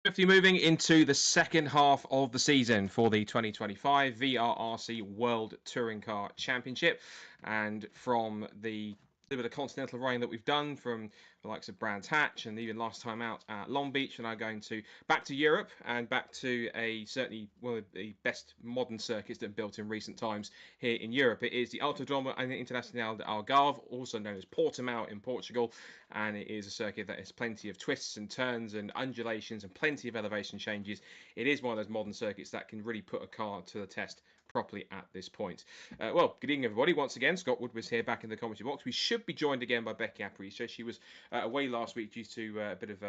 Swiftly moving into the second half of the season for the 2025 VRRC World Touring Car Championship. And from the bit of continental running that we've done from the likes of Brands Hatch and even last time out at Long Beach, and are going to back to Europe and back to certainly one of the best modern circuits that have built in recent times here in Europe. It is the Autodromo Internacional de Algarve, also known as Portimao in Portugal, and it is a circuit that has plenty of twists and turns and undulations and plenty of elevation changes. It is one of those modern circuits that can really put a car to the test properly at this point. Well, good evening, everybody. Once again, Scott Woodwiss here back in the commentary box. We should be joined again by Becky Aparicio. She was away last week due to a bit of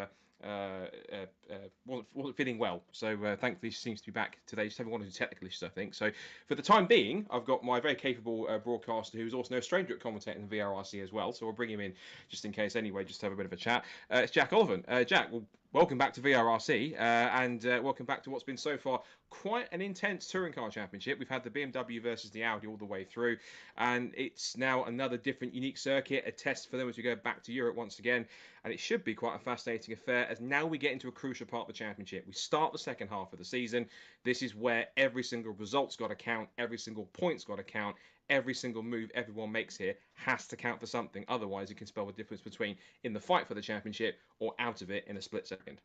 wasn't feeling well. So thankfully she seems to be back today. She's having one or two technical issues, I think. So for the time being, I've got my very capable broadcaster who's also no stranger at commentating the VRRC as well. So we'll bring him in just in case anyway, just to have a bit of a chat. It's Jack Olivan. Jack, well, welcome back to VRRC and welcome back to what's been so far quite an intense touring car championship. We've had the BMW versus the Audi all the way through, and it's now another different, unique circuit, a test for them as we go back to Europe once again. And it should be quite a fascinating affair as now we get into a crucial part of the championship. We start the second half of the season. This is where every single result's got to count, every single point's got to count, every single move everyone makes here has to count for something. Otherwise, it can spell the difference between in the fight for the championship or out of it in a split second.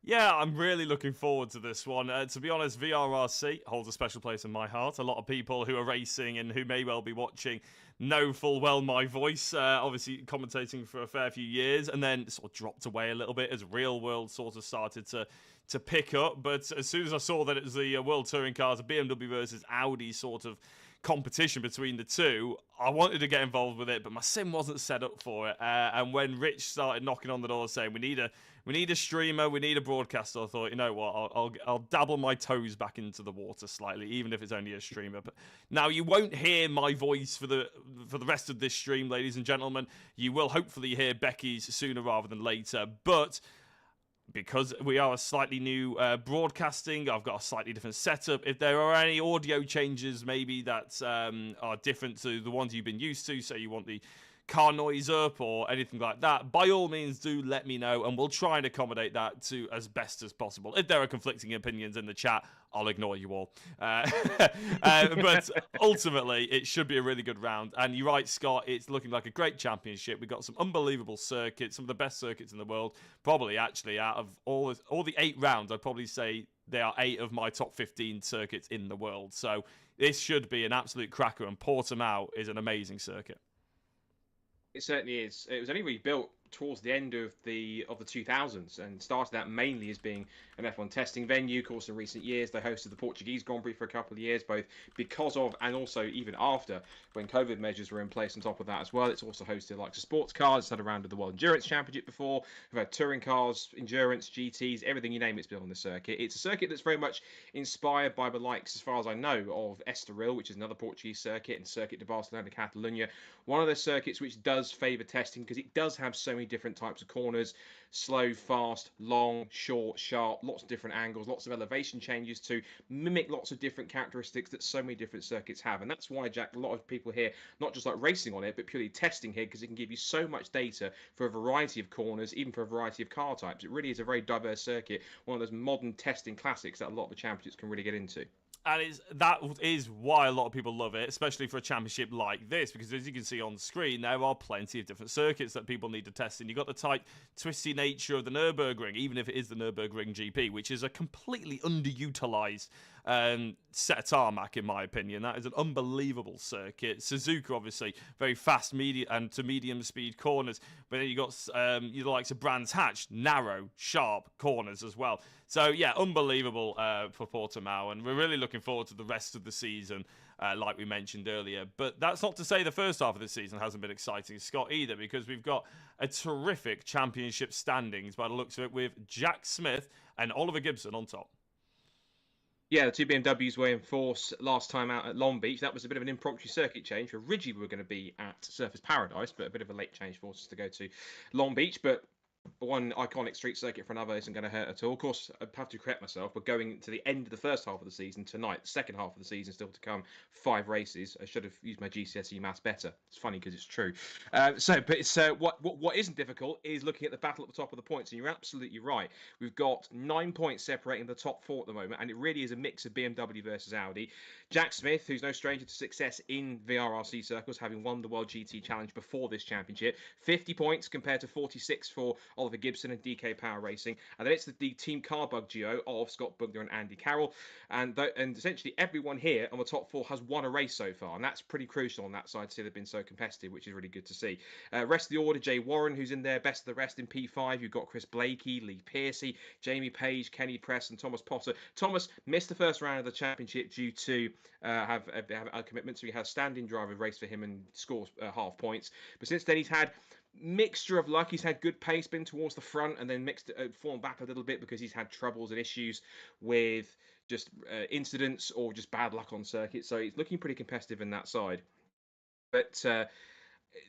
Yeah, I'm really looking forward to this one. To be honest, VRRC holds a special place in my heart. A lot of people who are racing and who may well be watching know full well my voice, obviously commentating for a fair few years, and then sort of dropped away a little bit as real world sort of started to pick up. But as soon as I saw that it was the World Touring Cars, BMW versus Audi sort of competition between the two, I wanted to get involved with it, but my sim wasn't set up for it. And when Rich started knocking on the door saying we need a streamer, we need a broadcaster, I thought, you know what, I'll dabble my toes back into the water slightly, even if it's only a streamer. But now you won't hear my voice for the rest of this stream, ladies and gentlemen. You will hopefully hear Becky's sooner rather than later, but because we are a slightly new broadcasting, I've got a slightly different setup. If there are any audio changes maybe that are different to the ones you've been used to, so you want the car noise up or anything like that, by all means do let me know and we'll try and accommodate that to as best as possible. If there are conflicting opinions in the chat, I'll ignore you all. But ultimately, it should be a really good round. And you're right, Scott, it's looking like a great championship. We've got some unbelievable circuits, some of the best circuits in the world. Probably, actually, out of all the 8 rounds, I'd probably say they are 8 of my top 15 circuits in the world. So this should be an absolute cracker, and Portimao is an amazing circuit. It certainly is. It was only really built towards the end of the 2000s and started out mainly as being an F1 testing venue. Of course, in recent years, they hosted the Portuguese Grand Prix for a couple of years, both because of and also even after when COVID measures were in place on top of that as well. It's also hosted like sports cars. It's had a round of the World Endurance Championship before. We've had touring cars, endurance, GTs, everything you name it's been on the circuit. It's a circuit that's very much inspired by the likes, as far as I know, of Estoril, which is another Portuguese circuit, and Circuit de Barcelona, Catalunya. One of those circuits which does favour testing because it does have so many different types of corners: slow, fast, long, short, sharp, lots of different angles, lots of elevation changes to mimic lots of different characteristics that so many different circuits have. And that's why, Jack, a lot of people here not just like racing on it but purely testing here, because it can give you so much data for a variety of corners, even for a variety of car types. It really is a very diverse circuit, one of those modern testing classics that a lot of the championships can really get into. And that is why a lot of people love it, especially for a championship like this, because as you can see on screen, there are plenty of different circuits that people need to test. And you've got the tight, twisty nature of the Nürburgring, even if it is the Nürburgring GP, which is a completely underutilized set of tarmac, in my opinion. That is an unbelievable circuit. Suzuka, obviously, very fast medium speed corners, but then you got the likes of Brands Hatch, narrow, sharp corners as well. So yeah, unbelievable for Portimao, and we're really looking forward to the rest of the season, like we mentioned earlier. But that's not to say the first half of the season hasn't been exciting, Scott, either, because we've got a terrific championship standings by the looks of it, with Jack Smith and Oliver Gibson on top. Yeah, the two BMWs were in force last time out at Long Beach. That was a bit of an impromptu circuit change. Originally, we were going to be at Surfers Paradise, but a bit of a late change for us to go to Long Beach. But one iconic street circuit for another isn't going to hurt at all. Of course, I have to correct myself, but going to the end of the first half of the season tonight, the second half of the season still to come, 5 races. I should have used my GCSE maths better. It's funny because it's true. But it's what isn't difficult is looking at the battle at the top of the points, and you're absolutely right. We've got 9 points separating the top 4 at the moment, and it really is a mix of BMW versus Audi. Jack Smith, who's no stranger to success in VRRC circles, having won the World GT Challenge before this championship, 50 points compared to 46 for Oliver Gibson and DK Power Racing. And then it's the Team Carbug duo of Scott Bugner and Andy Carroll. And essentially everyone here on the top 4 has won a race so far. And that's pretty crucial on that side to see they've been so competitive, which is really good to see. Rest of the order, Jay Warren, who's in there, best of the rest in P5. You've got Chris Blakey, Lee Piercy, Jamie Page, Kenny Press, and Thomas Potter. Thomas missed the first round of the championship due to have a commitment, so he has a stand-in driver race for him and scores half points. But since then, he's had mixture of luck. He's had good pace, been towards the front, and then fallen back a little bit because he's had troubles and issues with just incidents or just bad luck on circuit. So he's looking pretty competitive in that side. But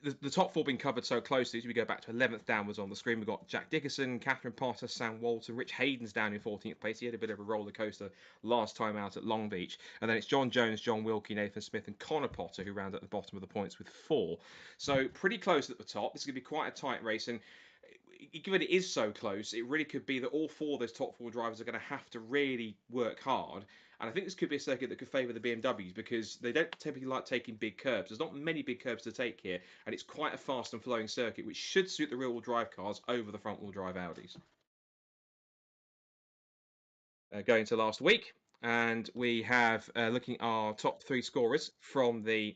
the top 4 being covered so closely, as we go back to 11th downwards on the screen, we've got Jack Dickerson, Catherine Potter, Sam Walton, Rich Hayden's down in 14th place. He had a bit of a roller coaster last time out at Long Beach. And then it's John Jones, John Wilkie, Nathan Smith, and Connor Potter who round at the bottom of the points with 4. So pretty close at the top. This is going to be quite a tight race. And given it is so close, it really could be that all 4 of those top 4 drivers are going to have to really work hard. And I think this could be a circuit that could favour the BMWs because they don't typically like taking big curbs. There's not many big curbs to take here, and it's quite a fast and flowing circuit, which should suit the rear-wheel drive cars over the front-wheel drive Audis. Going to last week, and we have looking at our top 3 scorers from the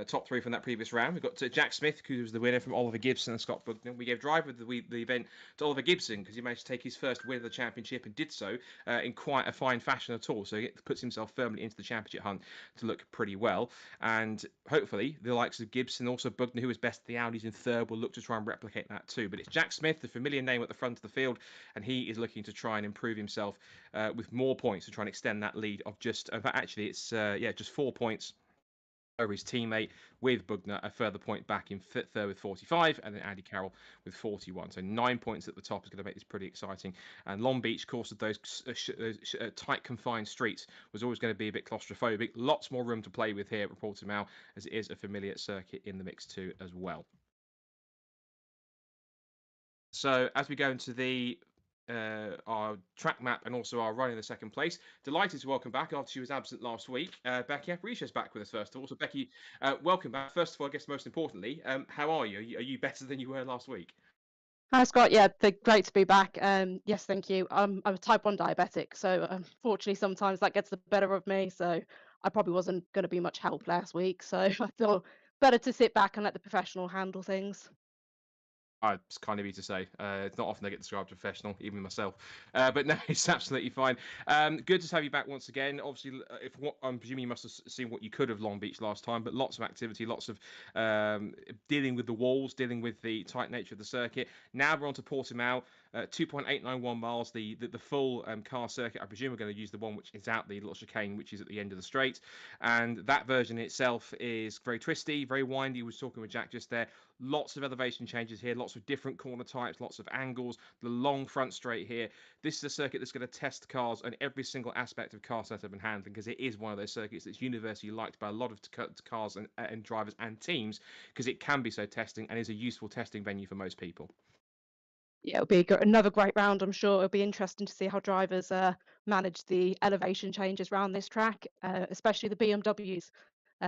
top 3 from that previous round. We've got Jack Smith, who was the winner from Oliver Gibson and Scott Bugner. We gave driver of the event to Oliver Gibson because he managed to take his first win of the championship and did so in quite a fine fashion at all. So he puts himself firmly into the championship hunt to look pretty well. And hopefully the likes of Gibson, also Bugner, who was best of the Audis in third, will look to try and replicate that too. But it's Jack Smith, the familiar name at the front of the field, and he is looking to try and improve himself with more points to try and extend that lead of just, actually it's just 4 points over his teammate, with Bugner a further point back in third with 45, and then Andy Carroll with 41. So 9 points at the top is going to make this pretty exciting. And Long Beach, of course, of those tight confined streets, was always going to be a bit claustrophobic. Lots more room to play with here at Portimao, as it is a familiar circuit in the mix too as well. So as we go into our track map and also our run in the second place. Delighted to welcome back after she was absent last week. Becky Aparicio back with us first of all. So Becky, welcome back. First of all, I guess most importantly, how are you? Are you better than you were last week? Hi Scott, yeah, great to be back. Yes, thank you. I'm a type 1 diabetic, so unfortunately sometimes that gets the better of me. So I probably wasn't going to be much help last week. So I thought better to sit back and let the professional handle things. It's kind of easy to say. It's not often I get described as professional, even myself. But no, it's absolutely fine. Good to have you back once again. Obviously, I'm presuming you must have seen what you could of Long Beach last time, but lots of activity, lots of dealing with the walls, dealing with the tight nature of the circuit. Now we're on to Portimao. 2.891 miles, the full car circuit. I presume we're going to use the one which is out the little chicane, which is at the end of the straight. And that version itself is very twisty, very windy. We was talking with Jack just there. Lots of elevation changes here, lots of different corner types, lots of angles, the long front straight here. This is a circuit that's going to test cars on every single aspect of car setup and handling, because it is one of those circuits that's universally liked by a lot of cars and drivers and teams, because it can be so testing and is a useful testing venue for most people. Yeah, it'll be another great round, I'm sure. It'll be interesting to see how drivers manage the elevation changes around this track, especially the BMWs.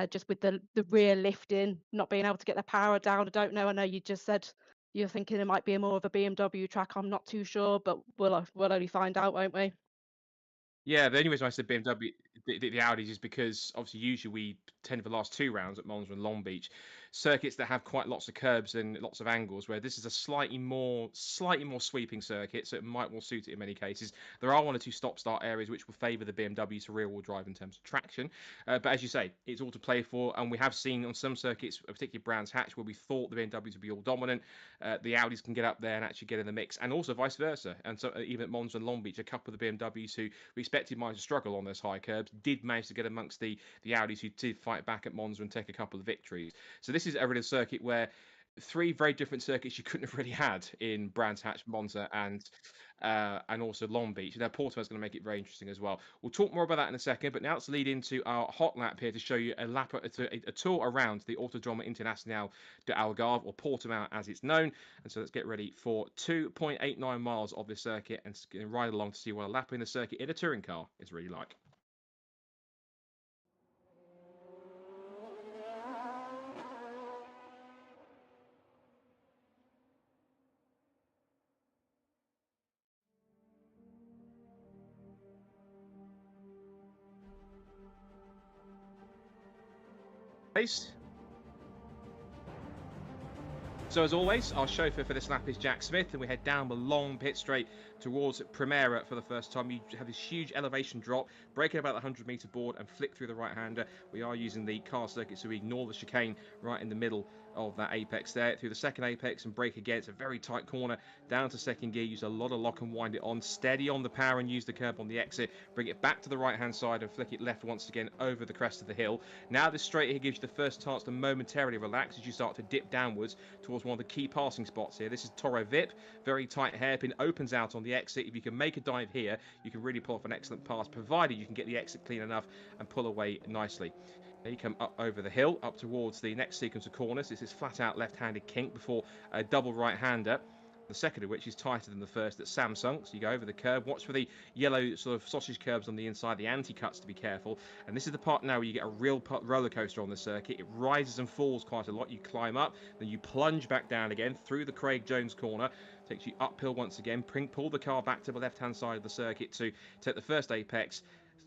Just with the rear lifting, not being able to get the power down. I don't know. I know you just said you're thinking it might be more of a BMW track. I'm not too sure, but we'll only find out, won't we? Yeah, the only reason I said BMW, the Audis, is because obviously usually we tend for the last 2 rounds at Monza and Long Beach, circuits that have quite lots of curbs and lots of angles, where this is a slightly more sweeping circuit, so it might well suit it in many cases. There are 1 or 2 stop-start areas which will favour the BMW to rear-wheel drive in terms of traction, but as you say, it's all to play for, and we have seen on some circuits, particularly Brands Hatch, where we thought the BMWs would be all dominant, the Audis can get up there and actually get in the mix, and also vice versa. And so even at Monza and Long Beach, a couple of the BMWs who we expected might struggle on those high curbs did manage to get amongst the Audis who did fight back at Monza and take a couple of victories. So this is a real circuit where three very different circuits you couldn't have really had in Brands Hatch, Monza, and also Long Beach. Now Portimao's going to make it very interesting as well. We'll talk more about that in a second, but now let's lead into our hot lap here to show you a tour around the Autodromo Internacional de Algarve, or Portimao as it's known. And so let's get ready for 2.89 miles of this circuit and ride along to see what a lap in the circuit in a touring car is really like. So as always, our chauffeur for this lap is Jack Smith, and we head down the long pit straight towards Primera for the first time. You have this huge elevation drop, breaking about the 100-meter board and flick through the right-hander. We are using the car circuit, so we ignore the chicane right in the middle of that apex there. Through the second apex and brake again. It's a very tight corner. Down to second gear, use a lot of lock and wind it on. Steady on the power and use the curb on the exit. Bring it back to the right-hand side and flick it left once again over the crest of the hill. Now this straight here gives you the first chance to momentarily relax as you start to dip downwards towards one of the key passing spots here. This is Toro Vip, very tight hairpin, opens out on the exit. If you can make a dive here, you can really pull off an excellent pass, provided you can get the exit clean enough and pull away nicely. Now you come up over the hill, up towards the next sequence of corners. This is flat out left-handed kink before a double right-hander, the second of which is tighter than the first at Samsung. So you go over the curb, watch for the yellow sort of sausage curbs on the inside, the anti-cuts to be careful. And this is the part now where you get a real roller coaster on the circuit. It rises and falls quite a lot. You climb up, then you plunge back down again through the Craig Jones corner. Takes you uphill once again. Pull the car back to the left-hand side of the circuit to take the first apex.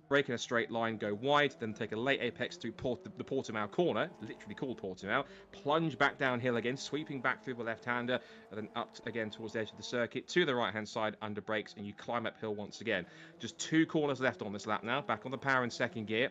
Break in a straight line, go wide, then take a late apex through the Portimao corner, literally called Portimao, plunge back downhill again, sweeping back through the left-hander, and then up again towards the edge of the circuit, to the right-hand side, under brakes, and you climb uphill once again. Just 2 corners left on this lap now, back on the power in second gear.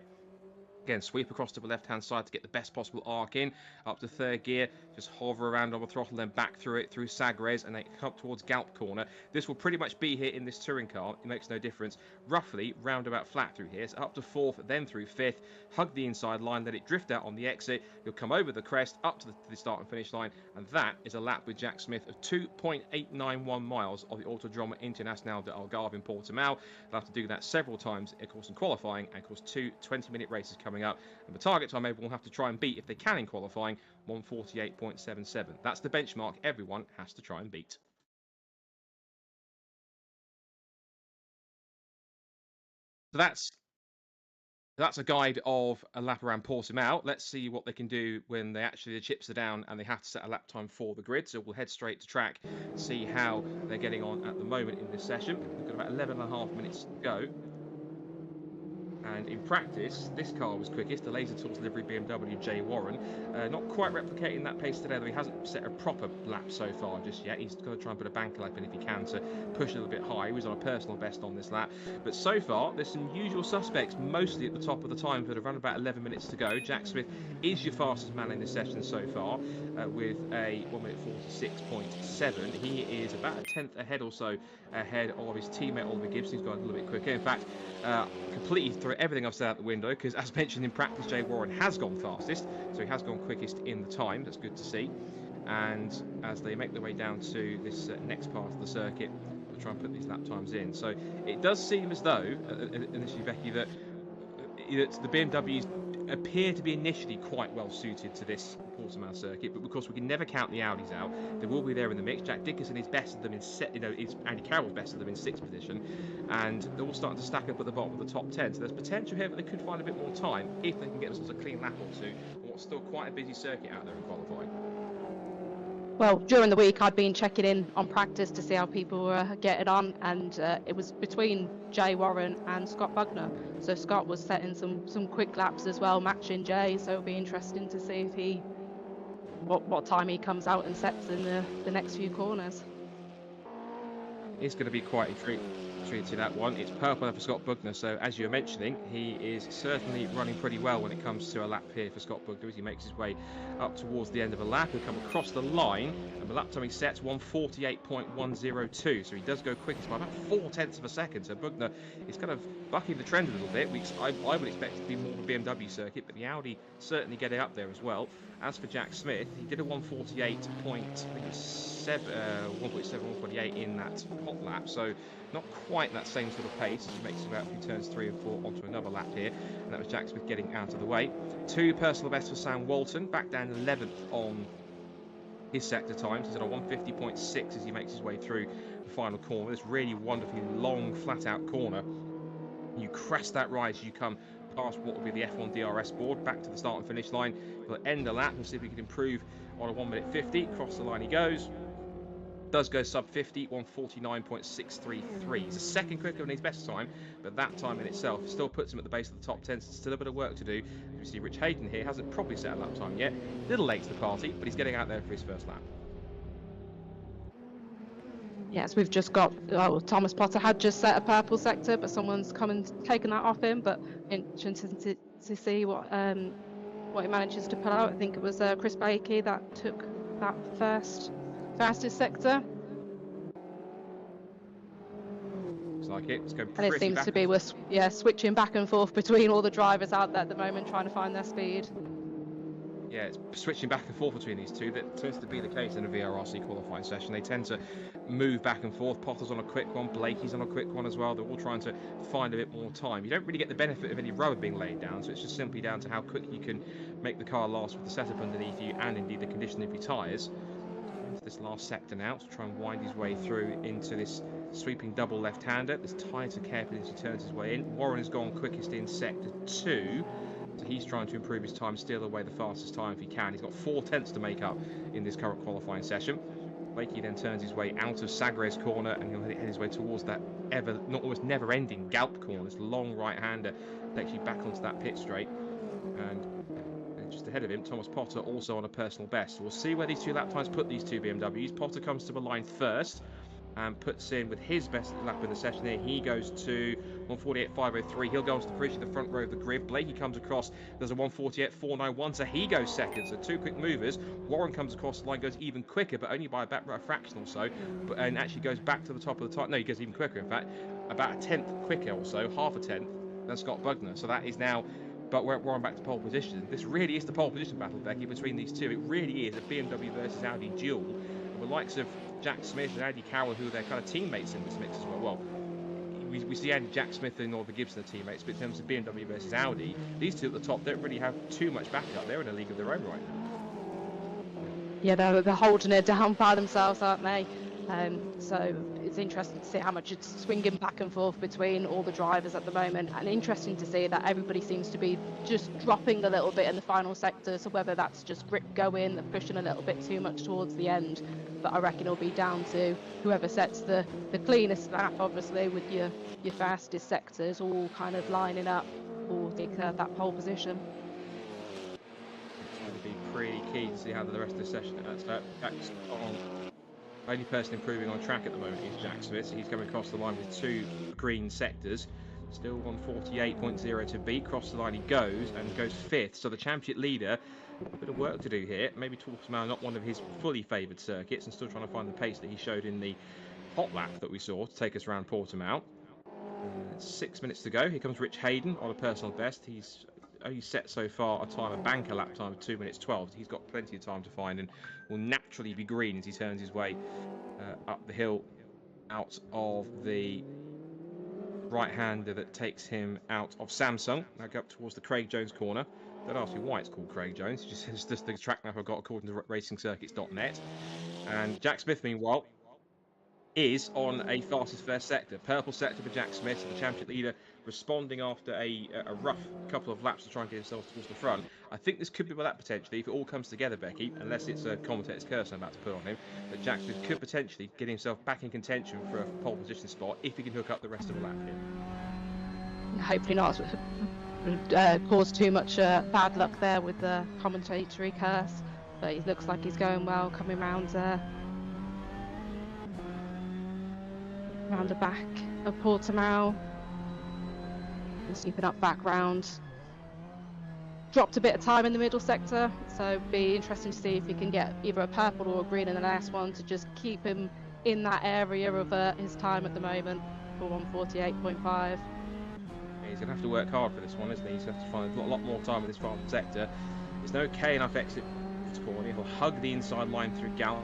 Again, sweep across to the left-hand side to get the best possible arc in. Up to third gear, just hover around on the throttle, then back through it, through Sagres, and then come towards Galp corner. This will pretty much be here in this touring car. It makes no difference. Roughly, roundabout flat through here. So up to 4th, then through 5th. Hug the inside line, let it drift out on the exit. You'll come over the crest, up to the start and finish line. And that is a lap with Jack Smith of 2.891 miles of the Autodromo Internacional de Algarve in Portimao. They'll have to do that several times, of course, in qualifying, and of course, 2 20-minute races coming up, and the target time everyone will have to try and beat, if they can in qualifying, 1:48.77. That's the benchmark everyone has to try and beat. So that's a guide of a lap around Portimao. Let's see what they can do when the chips are down and they have to set a lap time for the grid. So we'll head straight to track, see how they're getting on at the moment in this session. We've got about 11.5 minutes to go. And in practice, this car was quickest, the Laser Tools livery BMW J Warren. Not quite replicating that pace today, though he hasn't set a proper lap so far just yet. He's got to try and put a banker lap in if he can to push a little bit high. He was on a personal best on this lap. But so far, there's some usual suspects, mostly at the top of the time, that have run about 11 minutes to go. Jack Smith is your fastest man in this session so far, with a 1:46.7. He is about a 10th ahead or so ahead of his teammate Oliver Gibson. He's gone a little bit quicker. In fact, completely throw everything I've said out the window, because as mentioned in practice, Jay Warren has gone fastest, so he has gone quickest in the time. That's good to see. And as they make their way down to this next part of the circuit, we'll try and put these lap times in. So it does seem as though, initially, Becky, that the BMWs appear to be initially quite well suited to this Portimao circuit, but because we can never count the Audis out, they will be there in the mix. Jack Dickinson is best of them in Andy Carroll's best of them in 6th position, and they're all starting to stack up at the bottom of the top 10. So there's potential here that they could find a bit more time if they can get themselves a clean lap or two on what's still quite a busy circuit out there in qualifying. Well, during the week, I'd been checking in on practice to see how people were getting on, and it was between Jay Warren and Scott Bugner. So Scott was setting some quick laps as well, matching Jay. So it'll be interesting to see if what time he comes out and sets in the next few corners. It's going to be quite intriguing to that one. It's purple for Scott Bugner, so as you're mentioning, he is certainly running pretty well when it comes to a lap here for Scott Bugner as he makes his way up towards the end of the lap. He'll come across the line, and the lap time he sets 1:48.102, so he does go quickest by about 0.4 of a second. So Bugner is kind of bucking the trend a little bit. I would expect it to be more of a BMW circuit, but the Audi certainly getting up there as well. As for Jack Smith, he did a 1:48 in that hot lap, so not quite that same sort of pace as he makes about through turns 3 and 4 onto another lap here, and that was Jack Smith getting out of the way. 2 personal bests for Sam Walton, back down 11th on his sector times. He's at a 1:50.6 as he makes his way through the final corner. This really wonderfully long, flat-out corner. You crest that rise as you come past what will be the F1 DRS board, back to the start and finish line. He'll end the lap and see if he can improve on a 1:50. Across the line he goes. Does go sub 50, 1:49.633. He's a second quicker than his best time, but that time in itself still puts him at the base of the top 10, so still a bit of work to do. You see Rich Hayden here hasn't probably set a lap time yet. A little late to the party, but he's getting out there for his first lap. Yes, we've just got, well, Thomas Potter had just set a purple sector, but someone's come and taken that off him. But interesting to see what he manages to pull out. I think it was Chris Blakey that took that fastest sector. Looks like it. It's going and it seems to be we're switching back and forth between all the drivers out there at the moment, trying to find their speed. Yeah, it's switching back and forth between these two. That tends to be the case in a VRRC qualifying session. They tend to move back and forth. Potter's on a quick one, Blakey's on a quick one as well. They're all trying to find a bit more time. You don't really get the benefit of any rubber being laid down, so it's just simply down to how quick you can make the car last with the setup underneath you and indeed the condition of your tyres. Into this last sector now to try and wind his way through into this sweeping double left-hander. This tighter carefully as he turns his way in. Warren has gone quickest in sector 2. So he's trying to improve his time, steal away the fastest time if he can. He's got 0.4 to make up in this current qualifying session. Blakey then turns his way out of Sagres corner and he'll head his way towards that almost never-ending Galp corner. This long right-hander takes you back onto that pit straight. And just ahead of him, Thomas Potter also on a personal best. So we'll see where these two lap times put these two BMWs. Potter comes to the line first and puts in with his best lap in the session here. He goes to 1:48.503. He'll go onto the bridge in the front row of the grid. Blakey comes across. There's a 1:48.491, so he goes second. So 2 quick movers. Warren comes across the line, goes even quicker, but only by about a fraction or so, and actually goes back to the top of the top. No, he goes even quicker, in fact. About a 10th quicker or so, half a 10th, than Scott Bugner. So that is now, but Warren back to pole position. This really is the pole position battle, Becky, between these two. It really is a BMW versus Audi duel. And the likes of Jack Smith and Andy Carroll, who are their kind of teammates in this mix as well. Well, we see Jack Smith and Oliver Gibson are teammates, but in terms of BMW versus Audi, these two at the top don't really have too much backup. They're in a league of their own right now. Yeah, they're holding it down by themselves, aren't they? So it's interesting to see how much it's swinging back and forth between all the drivers at the moment, and interesting to see that everybody seems to be just dropping a little bit in the final sector. So whether that's just grip going, they're pushing a little bit too much towards the end, but I reckon it'll be down to whoever sets the cleanest lap, obviously, with your fastest sectors all kind of lining up for that pole position. It's going to be pretty key to see how the rest of the session Jack's on. Only person improving on track at the moment is Jack Smith. So he's coming across the line with 2 green sectors. Still 1:48.0 to beat. Across the line he goes and goes 5th. So the championship leader, a bit of work to do here. Maybe Portimao not one of his fully favoured circuits, and still trying to find the pace that he showed in the hot lap that we saw to take us around Portimao. 6 minutes to go. Here comes Rich Hayden on a personal best. He's only set so far a banker lap time of 2:12. He's got plenty of time to find and will naturally be green as he turns his way up the hill out of the right-hander that takes him out of Samsung. Now go up towards the Craig Jones corner. Don't ask me why it's called Craig Jones. It's just the track map I've got according to racingcircuits.net. And Jack Smith, meanwhile, is on a fastest first sector. Purple sector for Jack Smith, so the championship leader responding after a rough couple of laps to try and get himself towards the front. I think this could be that potentially, if it all comes together, Becky, unless it's a commentator's curse I'm about to put on him, that Jack Smith could potentially get himself back in contention for a pole position spot if he can hook up the rest of the lap here. Hopefully not cause too much bad luck there with the commentatory curse, but it looks like he's going well, coming round Around the back of Portimao. And sweeping up back round. Dropped a bit of time in the middle sector, so be interesting to see if he can get either a purple or a green in the last one to just keep him in that area of his time at the moment for 148.5. He's going to have to work hard for this one, isn't he? He's going to have to find a lot more time in this final sector. There's no K enough exit corner. He'll hug the inside line through Gallop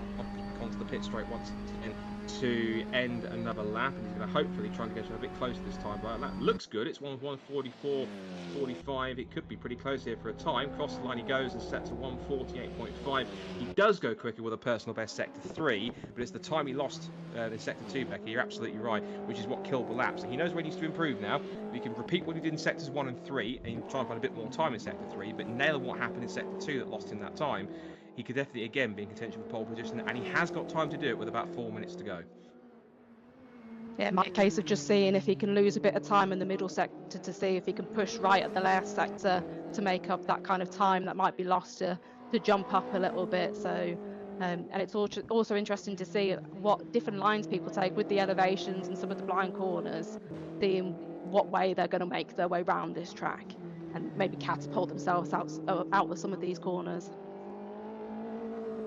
onto the pit straight once again to end another lap, and he's going to hopefully try and get a bit closer this time. But that looks good. It's 1:44.45. It could be pretty close here for a time. Cross the line he goes and sets a 1:48.5. He does go quicker with a personal best sector 3, but it's the time he lost in sector 2, Becky. You're absolutely right, which is what killed the lap. So he knows where he needs to improve now. He can repeat what he did in sectors 1 and 3 and try and find a bit more time in sector 3, but nail what happened in sector 2 that lost him that time. He could definitely again be in contention for pole position, and he has got time to do it with about 4 minutes to go. Yeah, it might be a case of just seeing if he can lose a bit of time in the middle sector to see if he can push right at the last sector to make up that kind of time that might be lost to jump up a little bit. So, and it's also interesting to see what different lines people take with the elevations and some of the blind corners, seeing what way they're going to make their way around this track and maybe catapult themselves out with some of these corners.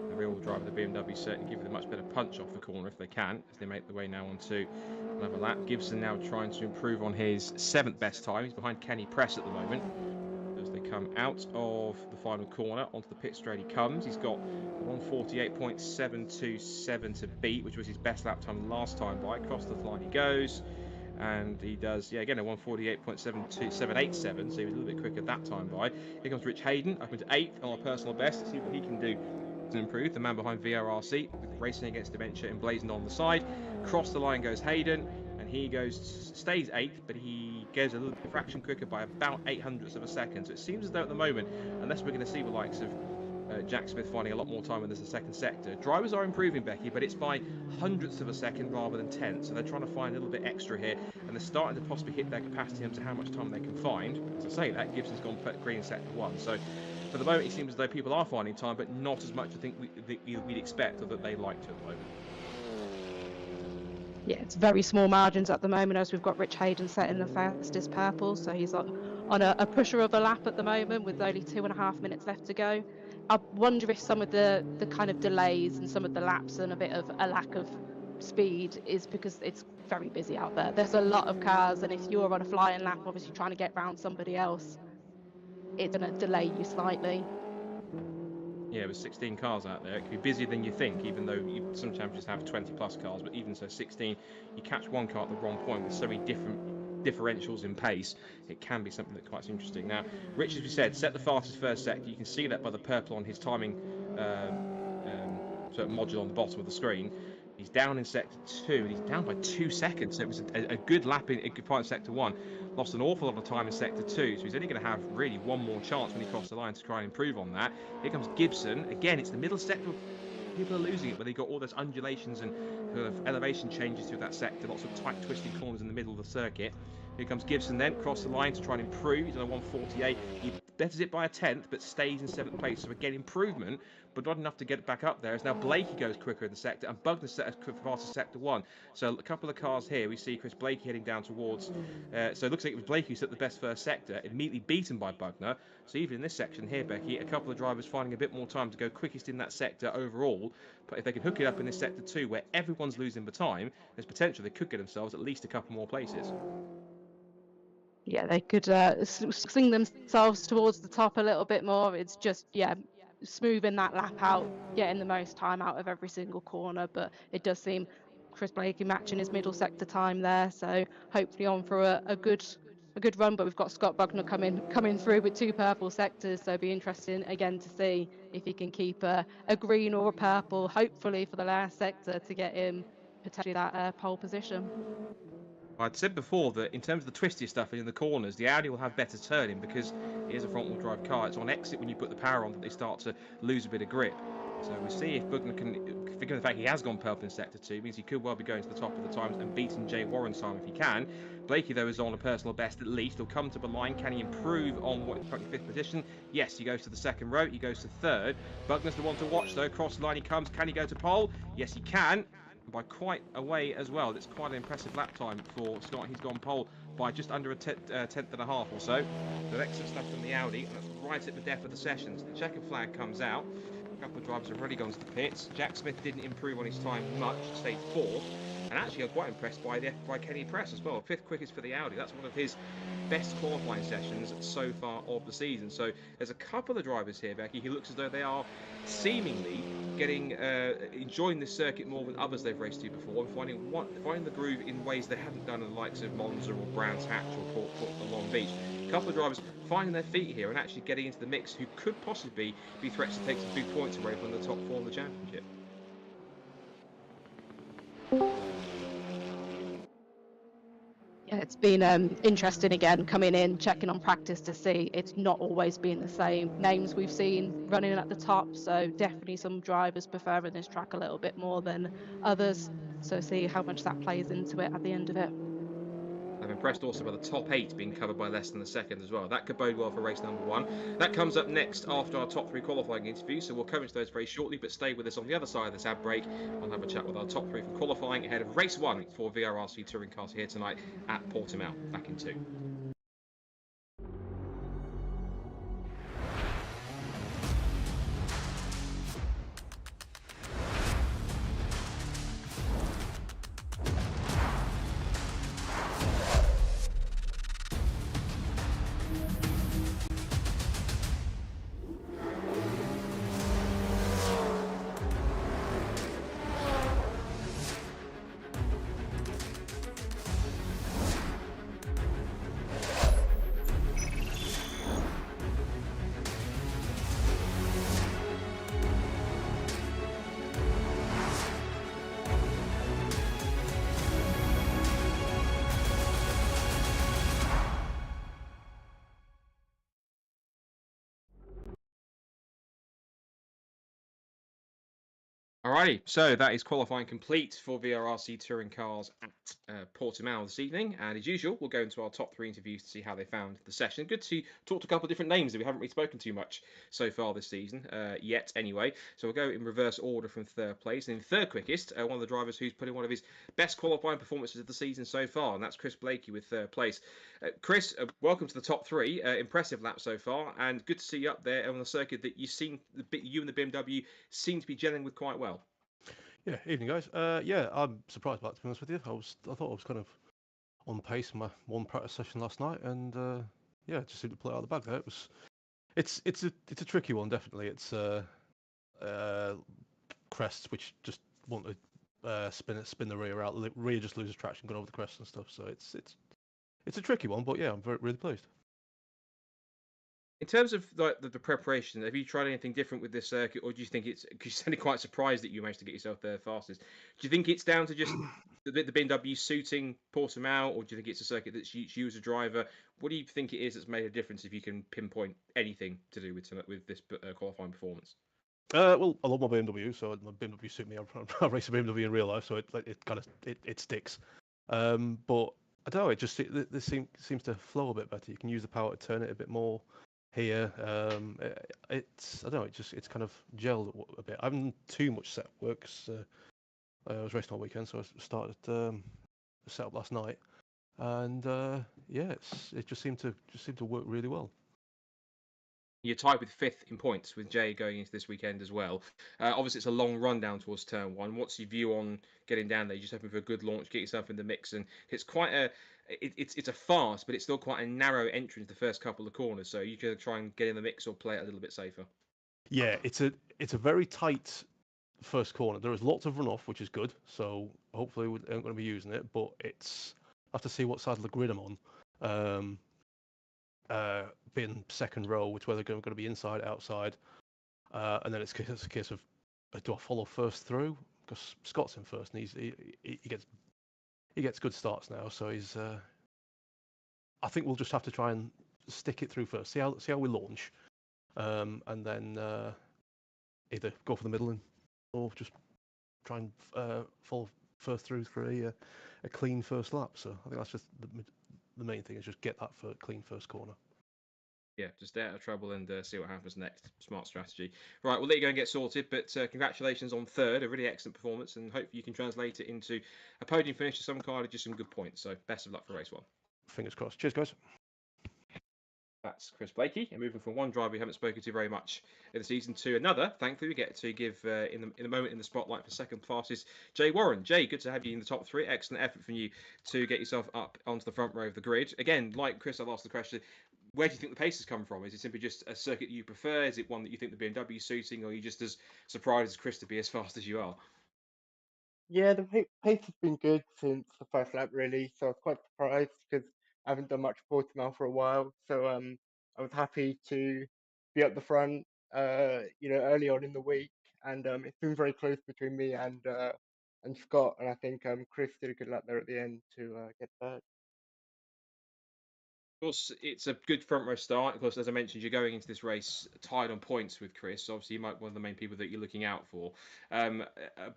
The rear-wheel drive of the BMW certainly give it a much better punch off the corner if they can, as they make their way now onto another lap. Gibson now trying to improve on his 7th best time. He's behind Kenny Press at the moment. As they come out of the final corner, onto the pit straight he comes. He's got 1:48.727 to beat, which was his best lap time last time by. Across the line he goes. And he does, yeah, again, a 1:48.787, so he was a little bit quicker that time by. Here comes Rich Hayden, up into 8th on a personal best. Let's see what he can do to improve. The man behind VRRC, racing against Dementia emblazoned on the side. Across the line goes Hayden, and he stays 8th, but he goes a little fraction quicker by about 0.08 of a second. So it seems as though at the moment, unless we're going to see the likes of Jack Smith finding a lot more time in this second sector, drivers are improving, Becky, but it's by hundredths of a second rather than tenths. So they're trying to find a little bit extra here, and they're starting to possibly hit their capacity in terms of how much time they can find. As I say that, Gibson's gone green in sector 1. So for the moment, it seems as though people are finding time, but not as much I think we'd expect or that they like to at the moment. Yeah, it's very small margins at the moment, as we've got Rich Hayden setting the fastest purple, so he's on a pusher of a lap at the moment with only 2.5 minutes left to go. I wonder if some of the kind of delays and some of the laps and a bit of a lack of speed is because it's very busy out there. There's a lot of cars, and if you're on a flying lap, obviously trying to get around somebody else, it's going to delay you slightly. Yeah, with 16 cars out there, it can be busier than you think, even though you sometimes just have 20 plus cars, but even so 16, you catch one car at the wrong point with so many different differentials in pace, it can be something that's quite interesting. Now, Rich, as we said, set the fastest first sector. You can see that by the purple on his timing sort of module on the bottom of the screen. He's down in sector 2, and he's down by 2 seconds, so it was a good lap in good part in sector 1. Lost an awful lot of time in sector 2, so he's only going to have really one more chance when he crosses the line to try and improve on that. Here comes Gibson. Again, it's the middle sector. People are losing it, but they've got all those undulations and elevation changes through that sector, lots of tight twisting corners in the middle of the circuit. Here comes Gibson then, across the line to try and improve. He's on a 1:48. He betters it by a 10th, but stays in 7th place. So again, improvement, but not enough to get it back up there. As now Blakey goes quicker in the sector, and Bugner passes sector 1. So a couple of cars here, we see Chris Blakey heading down towards. So it looks like it was Blakey who set the best first sector, immediately beaten by Bugner. So even in this section here, Becky, a couple of drivers finding a bit more time to go quickest in that sector overall. But if they can hook it up in this sector 2, where everyone's losing the time, there's potential they could get themselves at least a couple more places. Yeah, they could swing themselves towards the top a little bit more. It's just, yeah, smoothing that lap out, getting the most time out of every single corner. But it does seem Chris Blakey matching his middle sector time there, so hopefully on for a good run. But we've got Scott Bugner coming through with 2 purple sectors, so it'll be interesting again to see if he can keep a green or a purple, hopefully for the last sector, to get him potentially that pole position. I'd said before that in terms of the twisty stuff in the corners, the Audi will have better turning because it is a front-wheel drive car. It's on exit when you put the power on that they start to lose a bit of grip. So we'll see if Bugner can, figure the fact he has gone purple in sector 2, means he could well be going to the top of the times and beating Jay Warren's time if he can. Blakey, though, is on a personal best at least. He'll come to the line. Can he improve on what is currently 5th position? Yes, he goes to the 2nd row. He goes to 3rd. Bugner's the one to watch, though. Across the line he comes. Can he go to pole? Yes, he can. by quite a way as well. It's quite an impressive lap time for Scott. He's gone pole by just under a tenth and a half or so. So excellent stuff from the Audi, and that's right at the depth of the session. So the checkered flag comes out. A couple of drivers have already gone to the pits. Jack Smith didn't improve on his time much, stayed fourth. And actually, I'm quite impressed by Kenny Press as well. Fifth quickest for the Audi. That's one of his best qualifying sessions so far of the season. So there's a couple of drivers here, Becky, who looks as though they are seemingly enjoying this circuit more than others they've raced to before, and finding the groove in ways they hadn't done in the likes of Monza or Brands Hatch or Port Long Beach. A couple of drivers finding their feet here and actually getting into the mix, who could possibly be threats to take some big points away from the top four in the championship. Yeah, it's been interesting again coming in, checking on practice to see it's not always been the same names we've seen running at the top. So definitely some drivers preferring this track a little bit more than others. So see how much that plays into it at the end of it. I'm impressed also by the top 8 being covered by less than a second as well. That could bode well for race number 1. That comes up next after our top 3 qualifying interviews, so we'll come into those very shortly, but stay with us on the other side of this ad break. I'll have a chat with our top 3 from qualifying ahead of race 1 for VRRC Touring Cars here tonight at Portimao. Back in 2. Alrighty, so that is qualifying complete for VRRC Touring Cars at Portimao this evening, and as usual, we'll go into our top 3 interviews to see how they found the session. Good to talk to a couple of different names that we haven't really spoken to much so far this season, yet anyway. So we'll go in reverse order from third place. And in third quickest, one of the drivers who's put in one of his best qualifying performances of the season so far, and that's Chris Blakey with third place. Chris, welcome to the top 3. Impressive lap so far, and good to see you up there on the circuit that you and the BMW seem to be gelling with quite well. Yeah, evening guys. Yeah, I'm surprised about it, to be honest with you. I thought I was kind of on pace in my one practice session last night, and yeah, it just seemed to play out of the bag there. It's a tricky one, definitely. It's crests which just want to spin the rear out. The rear just loses traction going over the crests and stuff. So it's a tricky one, but yeah, I'm really pleased. In terms of like the preparation, have you tried anything different with this circuit, or do you think it's because you're sounding quite surprised that you managed to get yourself there fastest? Do you think it's down to just the BMW suiting Portimao, or do you think it's a circuit that suits you as a driver? What do you think it is that's made a difference, if you can pinpoint anything to do with this qualifying performance? Well, I love my BMW, so my BMW suit me. I race a BMW in real life, so it sticks. But I don't know. This seems to flow a bit better. You can use the power to turn it a bit more here. I don't know. It's kind of gelled a bit. I haven't done too much set work 'cause, I was racing all weekend, so I started the setup last night, and yeah, it just seemed to work really well. You're tied with fifth in points with Jay going into this weekend as well. Obviously, it's a long run down towards turn 1. What's your view on getting down there? You're just hoping for a good launch, get yourself in the mix, and it's quite it's a fast, but it's still quite a narrow entry into the first couple of corners. So you can try and get in the mix or play it a little bit safer. Yeah, it's a very tight first corner. There is lots of runoff, which is good. So hopefully we aren't going to be using it, but I have to see what side of the grid I'm on. Being second row, which whether going to be inside, outside, and then it's a case of do I follow first through, because Scott's in first, and he gets good starts now, so he's. I think we'll just have to try and stick it through first, see how we launch, and then either go for the middle or just try and follow first through for a clean first lap. So I think that's just the main thing, is just get that clean first corner. Yeah, just stay out of trouble and see what happens next. Smart strategy. Right, we'll let you go and get sorted, but congratulations on third, a really excellent performance, and hopefully you can translate it into a podium finish of some kind, of just some good points. So best of luck for race one. Fingers crossed. Cheers, guys. That's Chris Blakey, and moving from one driver we haven't spoken to very much in the season to another. Thankfully, we get to give in the moment in the spotlight for second fastest Jay Warren. Jay, good to have you in the top three. Excellent effort from you to get yourself up onto the front row of the grid. Again, like Chris, I've asked the question: where do you think the pace has come from? Is it simply just a circuit you prefer? Is it one that you think the BMW is suiting, or are you just as surprised as Chris to be as fast as you are? Yeah, the pace has been good since the first lap, really. So I was quite surprised because I haven't done much Portimao for a while. So I was happy to be up the front, early on in the week, and it's been very close between me and Scott, and I think Chris did a good lap there at the end to get third. Of course, it's a good front row start. Of course, as I mentioned, you're going into this race tied on points with Chris. Obviously, you might be one of the main people that you're looking out for. But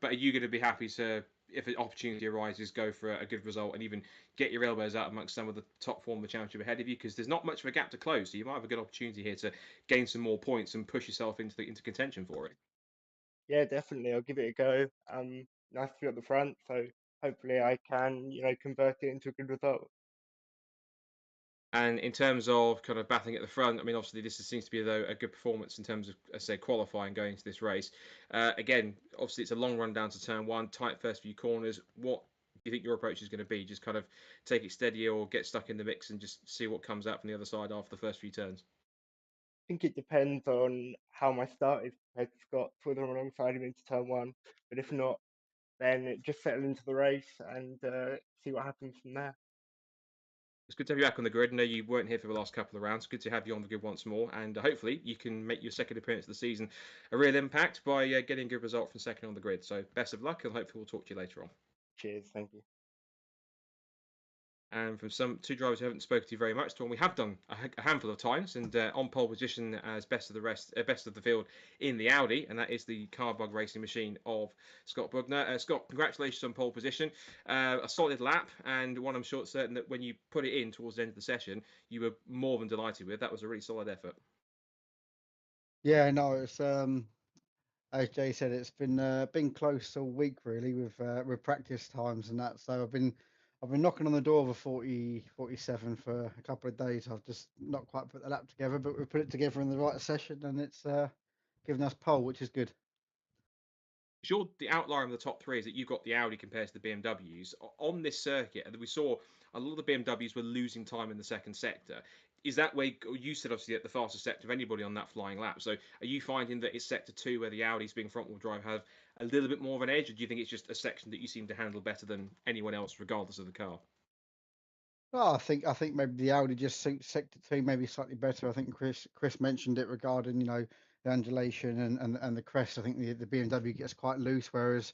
are you going to be happy to, if an opportunity arises, go for a good result and even get your elbows out amongst some of the top form of the championship ahead of you? Because there's not much of a gap to close, so you might have a good opportunity here to gain some more points and push yourself into contention for it. Yeah, definitely. I'll give it a go. Nice to be at the front, so hopefully I can, convert it into a good result. And in terms of kind of battling at the front, I mean, obviously this seems to be though a good performance in terms of, I say, qualifying going into this race. Again, obviously it's a long run down to turn one, tight first few corners. What do you think your approach is going to be? Just kind of take it steady or get stuck in the mix and just see what comes out from the other side after the first few turns? Think it depends on how my start is compared to Scott, whether I'm alongside him into turn one. But if not, then just settle into the race and see what happens from there. It's good to have you back on the grid. I know you weren't here for the last couple of rounds. Good to have you on the grid once more, and hopefully you can make your second appearance of the season a real impact by getting a good result from second on the grid. So best of luck, and hopefully we'll talk to you later on. Cheers, thank you. And from some two drivers who haven't spoken to you very much, to one we have done a handful of times, and on pole position as best of the field in the Audi, and that is the car bug racing machine of Scott Bugner. Scott, congratulations on pole position, a solid lap, and one I'm sure certain that when you put it in towards the end of the session, you were more than delighted with. That was a really solid effort. Yeah, no, it's as Jay said, it's been close all week really with practice times and that. So I've been knocking on the door of a 47 for a couple of days. I've just not quite put the lap together, but we put it together in the right session, and it's given us pole, which is good. You're the outlier in the top three is that you've got the Audi compared to the BMWs on this circuit, and we saw a lot of the BMWs were losing time in the second sector. Is that where you said obviously at the fastest sector of anybody on that flying lap? So are you finding that it's sector two where the Audis being front wheel drive have a little bit more of an edge, or do you think it's just a section that you seem to handle better than anyone else, regardless of the car? Well, I think maybe the Audi just suits sector two maybe slightly better. I think Chris mentioned it regarding the undulation and the crest. I think the BMW gets quite loose, whereas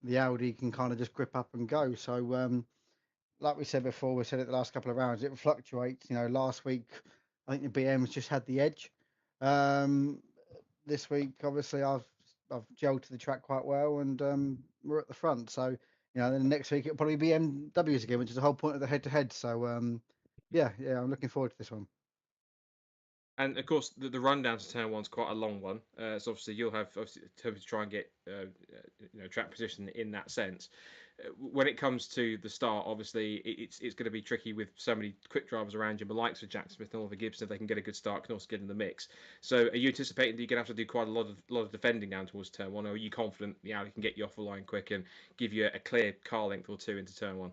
the Audi can kind of just grip up and go. So like we said before, we said it the last couple of rounds, it fluctuates. Last week I think the BMs just had the edge. This week, obviously, I've gelled to the track quite well, and we're at the front. So then next week it'll probably be BMWs again, which is the whole point of the head-to-head. So yeah, I'm looking forward to this one. And of course, the run down to turn one's quite a long one. So obviously, you'll have to try and get track position in that sense. When it comes to the start, obviously, it's going to be tricky with so many quick drivers around you. The likes of Jack Smith and Oliver Gibson, if they can get a good start, can also get in the mix. So, are you anticipating that you're going to have to do quite a lot of defending down towards turn one, or are you confident the Audi can get you off the line quick and give you a clear car length or two into turn one?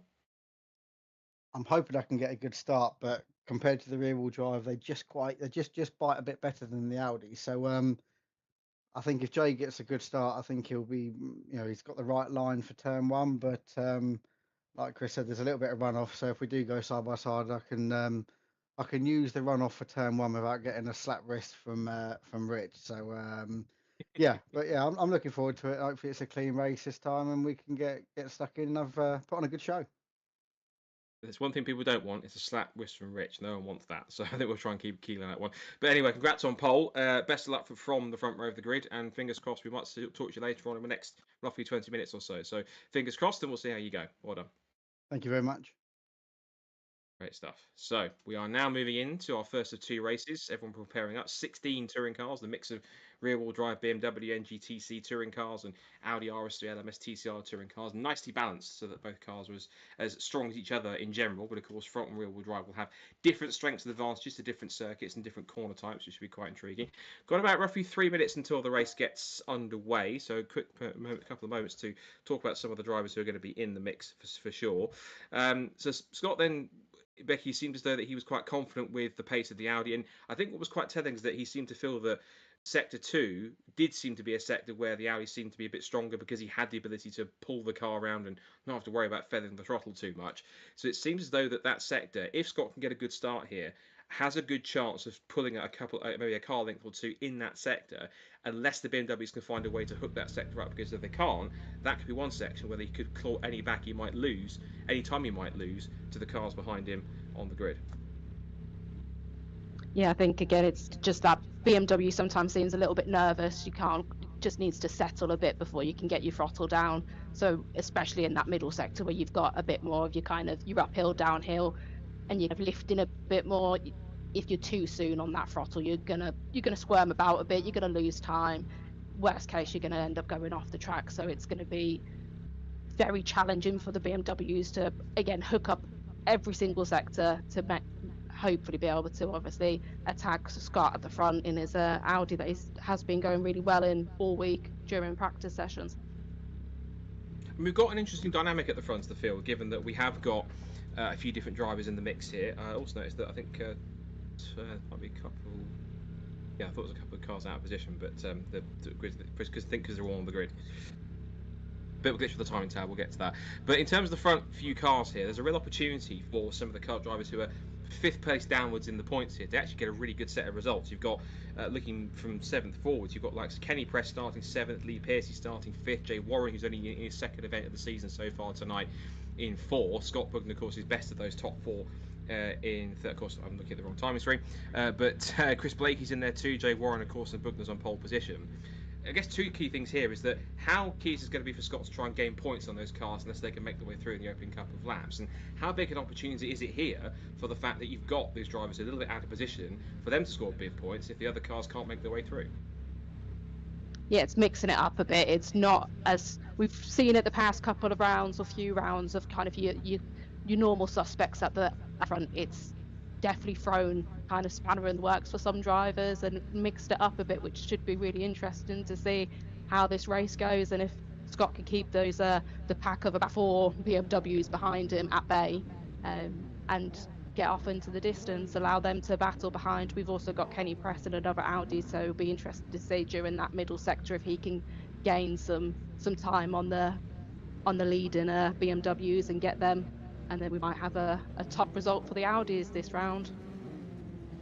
I'm hoping I can get a good start, but compared to the rear-wheel drive, they just bite a bit better than the Audi. So I think if Jay gets a good start, I think he'll be, he's got the right line for turn one. But like Chris said, there's a little bit of runoff. So if we do go side by side, I can use the runoff for turn one without getting a slap wrist from Rich. So yeah, but yeah, I'm looking forward to it. Hopefully it's a clean race this time, and we can get stuck in and have put on a good show. There's one thing people don't want. It's a slap wrist from Rich. No one wants that. So I think we'll try and keep keen on that one. But anyway, congrats on pole. Best of luck from the front row of the grid. And fingers crossed, we might talk to you later on in the next roughly 20 minutes or so. So fingers crossed, and we'll see how you go. Well done. Thank you very much. Great stuff. So we are now moving into our first of 2 races. Everyone preparing up. 16 touring cars, the mix of rear-wheel drive BMW NGTC touring cars and Audi RS3 LMS TCR touring cars. Nicely balanced so that both cars were as strong as each other in general. But of course, front and rear-wheel drive will have different strengths and advantages to different circuits and different corner types, which should be quite intriguing. Got about roughly 3 minutes until the race gets underway. So a couple of moments to talk about some of the drivers who are going to be in the mix for sure. So Scott, then, Becky seemed as though that he was quite confident with the pace of the Audi, and I think what was quite telling is that he seemed to feel that Sector 2 did seem to be a sector where the Audi seemed to be a bit stronger because he had the ability to pull the car around and not have to worry about feathering the throttle too much. So it seems as though that sector, if Scott can get a good start here, has a good chance of pulling a couple, maybe a car length or two in that sector, unless the BMWs can find a way to hook that sector up. Because if they can't, that could be one section where he could claw any back he might lose, any time he might lose to the cars behind him on the grid. Yeah, I think again it's just that BMW sometimes seems a little bit nervous. Just needs to settle a bit before you can get your throttle down. So especially in that middle sector where you've got a bit more of your uphill, downhill, and you're lifting a bit more. If you're too soon on that throttle, you're gonna squirm about a bit. You're gonna lose time. Worst case, you're gonna end up going off the track. So it's gonna be very challenging for the BMWs to again hook up every single sector to hopefully be able to obviously attack Scott at the front in his Audi that has been going really well in all week during practice sessions. And we've got an interesting dynamic at the front of the field, given that we have got a few different drivers in the mix here. I also noticed that I think might be a couple. Yeah, I thought it was a couple of cars out of position, but because they're all on the grid. Bit of a glitch with the timing tab, we'll get to that. But in terms of the front few cars here, there's a real opportunity for some of the car drivers who are 5th place downwards in the points here to actually get a really good set of results. You've got, looking from 7th forwards, you've got like Kenny Press starting 7th, Lee Pearcey starting 5th, Jay Warren, who's only in his second event of the season so far tonight, in 4th. Scott Bugden, of course, is best of those top 4 in third. Of course, I'm looking at the wrong timing screen. But Chris Blakey's in there too, Jay Warren, of course, and Bugden's on pole position. I guess 2 key things here is that how key is going to be for Scott to try and gain points on those cars unless they can make their way through in the opening couple of laps, and how big an opportunity is it here for the fact that you've got these drivers a little bit out of position for them to score big points if the other cars can't make their way through? Yeah, it's mixing it up a bit. It's not as we've seen it the past couple of rounds or few rounds of kind of your normal suspects at the front. It's definitely thrown kind of spanner in the works for some drivers and mixed it up a bit, which should be really interesting to see how this race goes and if Scott can keep those the pack of about 4 BMWs behind him at bay and get off into the distance, allow them to battle behind. We've also got Kenny Press and another Audi, so it'll be interesting to see during that middle sector if he can gain some time on the leading BMWs and get them, and then we might have a top result for the Audis this round.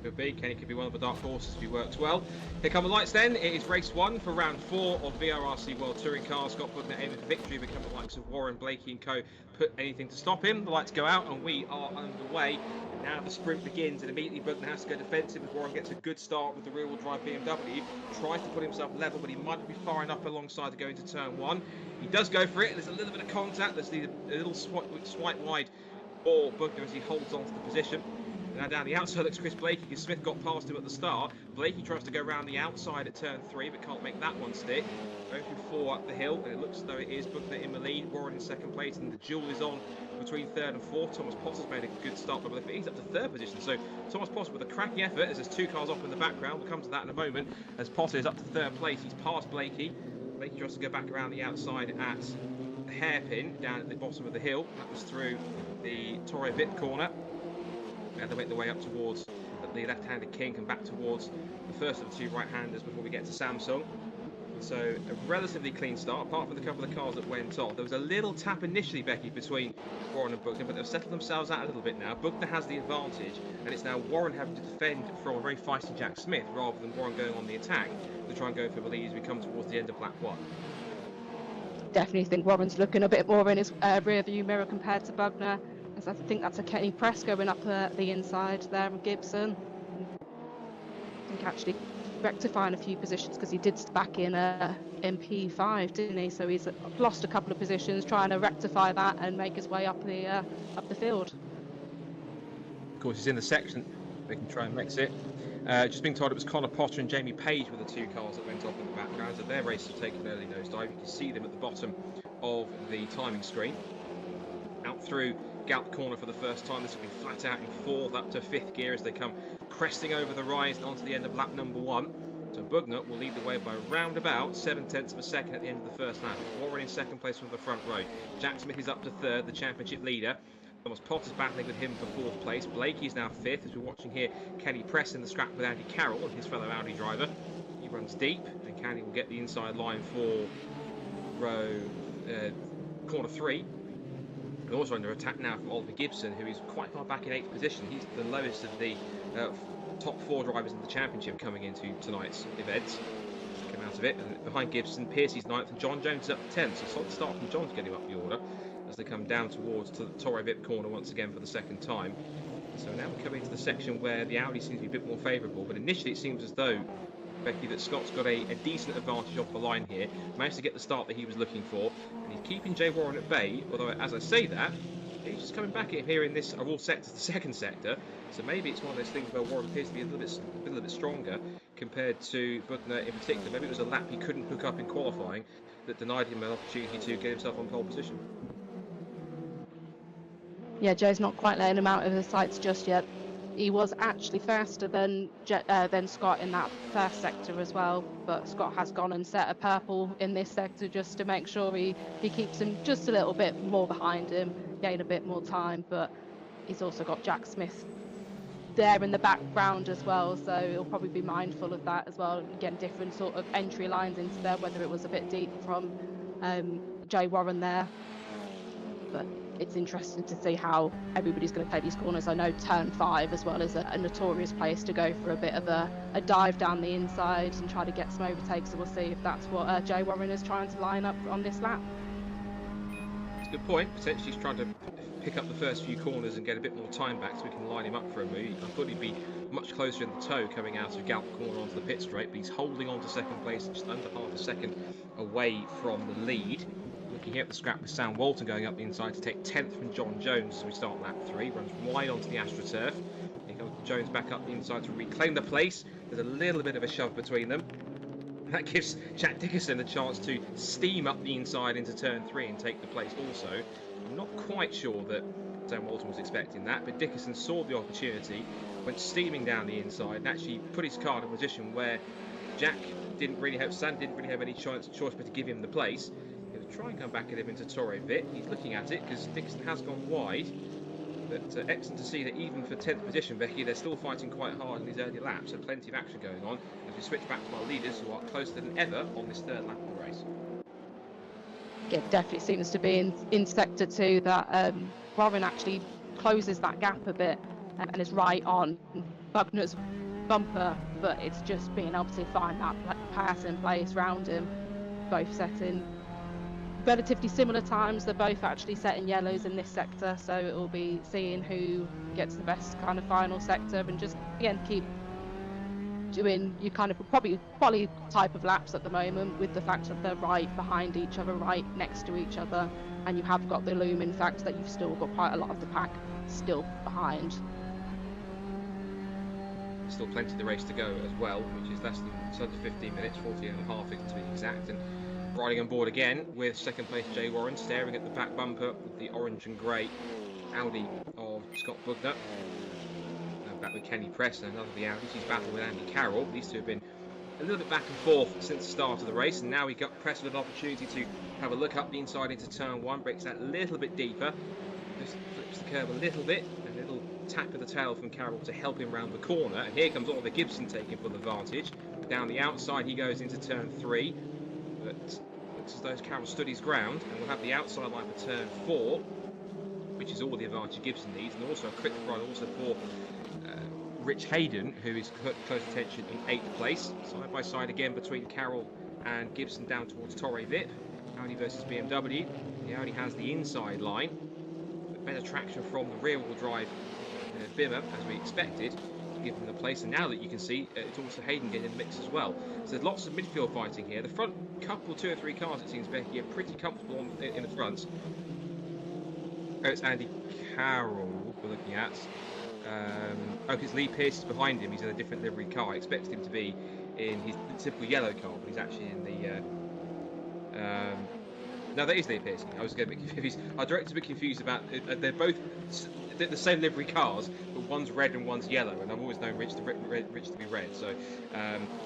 Could be. Kenny could be one of the dark horses if he works well. Here come the lights then. It is race 1 for round 4 of VRRC World Touring Cars. Scott Bugden aiming for victory, but the likes of Warren, Blakey and co put anything to stop him. The lights go out and we are underway. And now the sprint begins and immediately Bugden has to go defensive as Warren gets a good start with the rear-wheel drive BMW. Tries to put himself level, but he might not be far enough alongside to go into turn 1. He does go for it. There's a little bit of contact. There's a little swipe wide for Bugden as he holds on to the position. Now down the outside looks Chris Blakey because Smith got past him at the start. Blakey tries to go around the outside at turn 3 but can't make that one stick. Going through 4 up the hill and it looks as though it is Bugden in the lead, Warren in second place, and the duel is on between 3rd and 4th. Thomas Potter's made a good start, but I think he's up to 3rd position. So Thomas Potter with a cracking effort as there's 2 cars off in the background. We'll come to that in a moment as Potter is up to 3rd place. He's past Blakey. Blakey tries to go back around the outside at the hairpin down at the bottom of the hill. That was through the Torre Bit corner. And they make their way up towards the left-handed King and back towards the first of the 2 right-handers before we get to Samsung. So a relatively clean start, apart from the couple of cars that went off. There was a little tap initially, Becky, between Warren and Bugden, but they've settled themselves out a little bit now. Bugden has the advantage, and it's now Warren having to defend from a very feisty Jack Smith rather than Warren going on the attack to try and go for the lead as we come towards the end of lap 1. Definitely think Warren's looking a bit more in his rear view mirror compared to Bugden. I think that's a Kenny Press going up the inside there of Gibson. I think actually rectifying a few positions because he did back in P5, didn't he? So he's lost a couple of positions trying to rectify that and make his way up the field. course, he's in the section. They can try and mix it. Just being told it was Connor Potter and Jamie Page were the two cars that went off in the background. So their race have taken an early nosedive. You can see them at the bottom of the timing screen. Out through Galp corner for the first time. This will be flat out in fourth, up to fifth gear as they come cresting over the rise and onto the end of lap number 1. So Bugnut will lead the way by around about 7/10 of a second at the end of the first lap. Warren in second place from the front row. Jack Smith is up to third, the championship leader. Thomas Potter's battling with him for fourth place. Blakey's now fifth, as we're watching here. Kenny Press in the scrap with Andy Carroll and his fellow Audi driver. He runs deep, and Kenny will get the inside line for corner 3. And also under attack now from Oliver Gibson, who is quite far back in 8th position. He's the lowest of the top 4 drivers in the championship coming into tonight's events. Come out of it, and behind Gibson, Piercy's 9th, and John Jones is up to 10th. So solid start from John's getting up the order as they come down towards the Torre Vip corner once again for the second time. So now we're coming to the section where the Audi seems to be a bit more favourable, but initially it seems as though, Becky, that Scott's got a decent advantage off the line here, managed to get the start that he was looking for, and he's keeping Jay Warren at bay, although as I say that, he's just coming back in here in this of all sectors, the second sector, so maybe it's one of those things where Warren appears to be a little bit stronger compared to Buckner in particular. Maybe it was a lap he couldn't hook up in qualifying that denied him an opportunity to get himself on pole position. Yeah, Joe's not quite letting him out of the sights just yet. He was actually faster than Scott in that first sector as well, but Scott has gone and set a purple in this sector just to make sure he keeps him just a little bit more behind him, gain a bit more time, but he's also got Jack Smith there in the background as well, so he'll probably be mindful of that as well, and getting different sort of entry lines into there, whether it was a bit deep from Jay Warren there. But it's interesting to see how everybody's going to play these corners. I know turn 5 as well is a notorious place to go for a bit of a dive down the inside and try to get some overtakes, so we'll see if that's what Jay Warren is trying to line up on this lap. It's a good point. Potentially he's trying to pick up the first few corners and get a bit more time back so we can line him up for a move. I thought he'd be much closer in the toe coming out of Galp corner onto the pit straight, but he's holding on to second place, just under half a second away from the lead. Looking here at the scrap with Sam Walton going up the inside to take 10th from John Jones as we start lap 3. Runs wide onto the AstroTurf. Here comes Jones back up the inside to reclaim the place. There's a little bit of a shove between them. That gives Jack Dickerson the chance to steam up the inside into turn 3 and take the place also. I'm not quite sure that Sam Walton was expecting that, but Dickerson saw the opportunity, went steaming down the inside and actually put his car in a position where Jack didn't really have any choice but to give him the place. Try and come back at him into Torre Vip. He's looking at it because Dixon has gone wide, but excellent to see that even for 10th position, Becky, they're still fighting quite hard in these early laps, so plenty of action going on as we switch back to our leaders who are closer than ever on this third lap of the race. Yeah, definitely seems to be in sector 2 that Warren actually closes that gap a bit and is right on Buckner's bumper, but it's just being able to find that pass in place round him, both setting relatively similar times. They're both actually setting yellows in this sector, so it will be seeing who gets the best kind of final sector and just again keep doing your kind of probably quality type of laps at the moment, with the fact that they're right behind each other, right next to each other, and you have got the looming fact that you've still got quite a lot of the pack still behind. Still plenty of the race to go as well, which is less than under 15 minutes, 14 and a half to be exact. And riding on board again with second place Jay Warren, staring at the back bumper with the orange and grey Audi of Scott Buckner. Now back with Kenny Press and another of the Audis. He's battling with Andy Carroll. These two have been a little bit back and forth since the start of the race, and now we got Press with an opportunity to have a look up the inside into turn 1, breaks that a little bit deeper, just flips the curve a little bit, and a little tap of the tail from Carroll to help him round the corner. And here comes Oliver Gibson taking full advantage. Down the outside he goes into turn 3. But looks as though Carroll stood his ground, and we'll have the outside line for turn 4, which is all the advantage Gibson needs, and also a quick run also for Rich Hayden, who is close attention in 8th place. Side by side again between Carroll and Gibson down towards Torre Vip. Audi versus BMW. The Audi has the inside line, but better traction from the rear wheel drive Bimmer as we expected. Give them the place, and now that you can see it's also Hayden getting in the mix as well. So there's lots of midfield fighting here. The front couple, 2 or 3 cars, it seems, Becky, are pretty comfortable in the front. Oh, it's Andy Carroll we're looking at. because Lee Pearce is behind him. He's in a different livery car. I expected him to be in his typical yellow car, but he's actually in the. No, that is Lee Pearce. I was getting a bit confused. Our director's a bit confused about. They're both the same livery cars, but one's red and one's yellow, and I've always known Rich to be red. So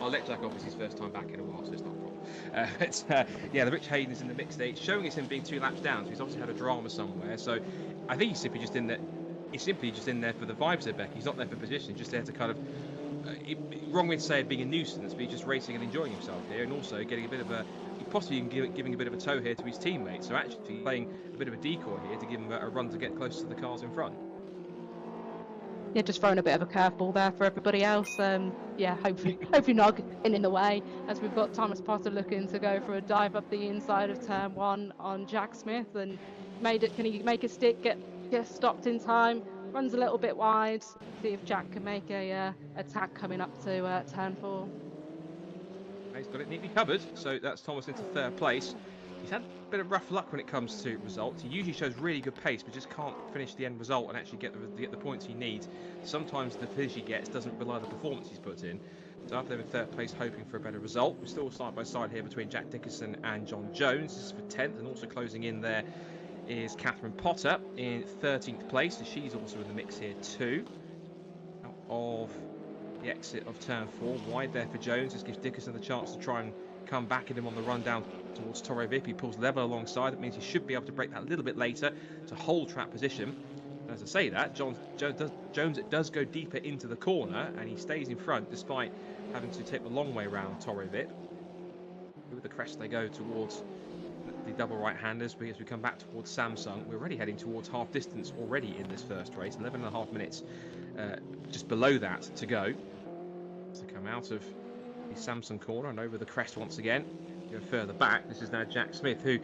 I'll let Jack off. It's his first time back in a while, so it's not a problem. Yeah, the Rich Hayden is in the mix there. It's showing us him being 2 laps down, so he's obviously had a drama somewhere. So I think he's simply just in there. He's simply just in there for the vibes there, Beck. He's not there for position. He's just there to kind of. Wrong way to say it being a nuisance, but he's just racing and enjoying himself here, and also getting a bit of a. Possibly giving a bit of a tow here to his teammates. So actually playing a bit of a decoy here to give him a run to get close to the cars in front. Yeah, just throwing a bit of a curveball there for everybody else. Yeah, hopefully not in the way, as we've got Thomas Potter looking to go for a dive up the inside of turn 1 on Jack Smith, and can he make a stick, get stopped in time, runs a little bit wide, see if Jack can make a attack coming up to turn 4. He's got it neatly covered, so that's Thomas into 3rd place. He's had a bit of rough luck when it comes to results. He usually shows really good pace, but just can't finish the end result and actually get the points he needs. Sometimes the finish he gets doesn't rely on the performance he's put in. So after they're in 3rd place, hoping for a better result. We're still side by side here between Jack Dickerson and John Jones. This is for 10th, and also closing in there is Catherine Potter in 13th place. So she's also in the mix here too. Out of the exit of turn 4, wide there for Jones. This gives Dickerson the chance to try and come back at him on the run down towards Torre Vip. He pulls level alongside. That means he should be able to break that a little bit later to hold track position. And as I say that, Jones does go deeper into the corner, and he stays in front despite having to take the long way around Torre Vip. With the crest they go towards the double right-handers. But as we come back towards Samsung, we're already heading towards half distance already in this first race. 11.5 minutes just below that to go. To come out of the Samsung corner and over the crest once again. Go further back. This is now Jack Smith, who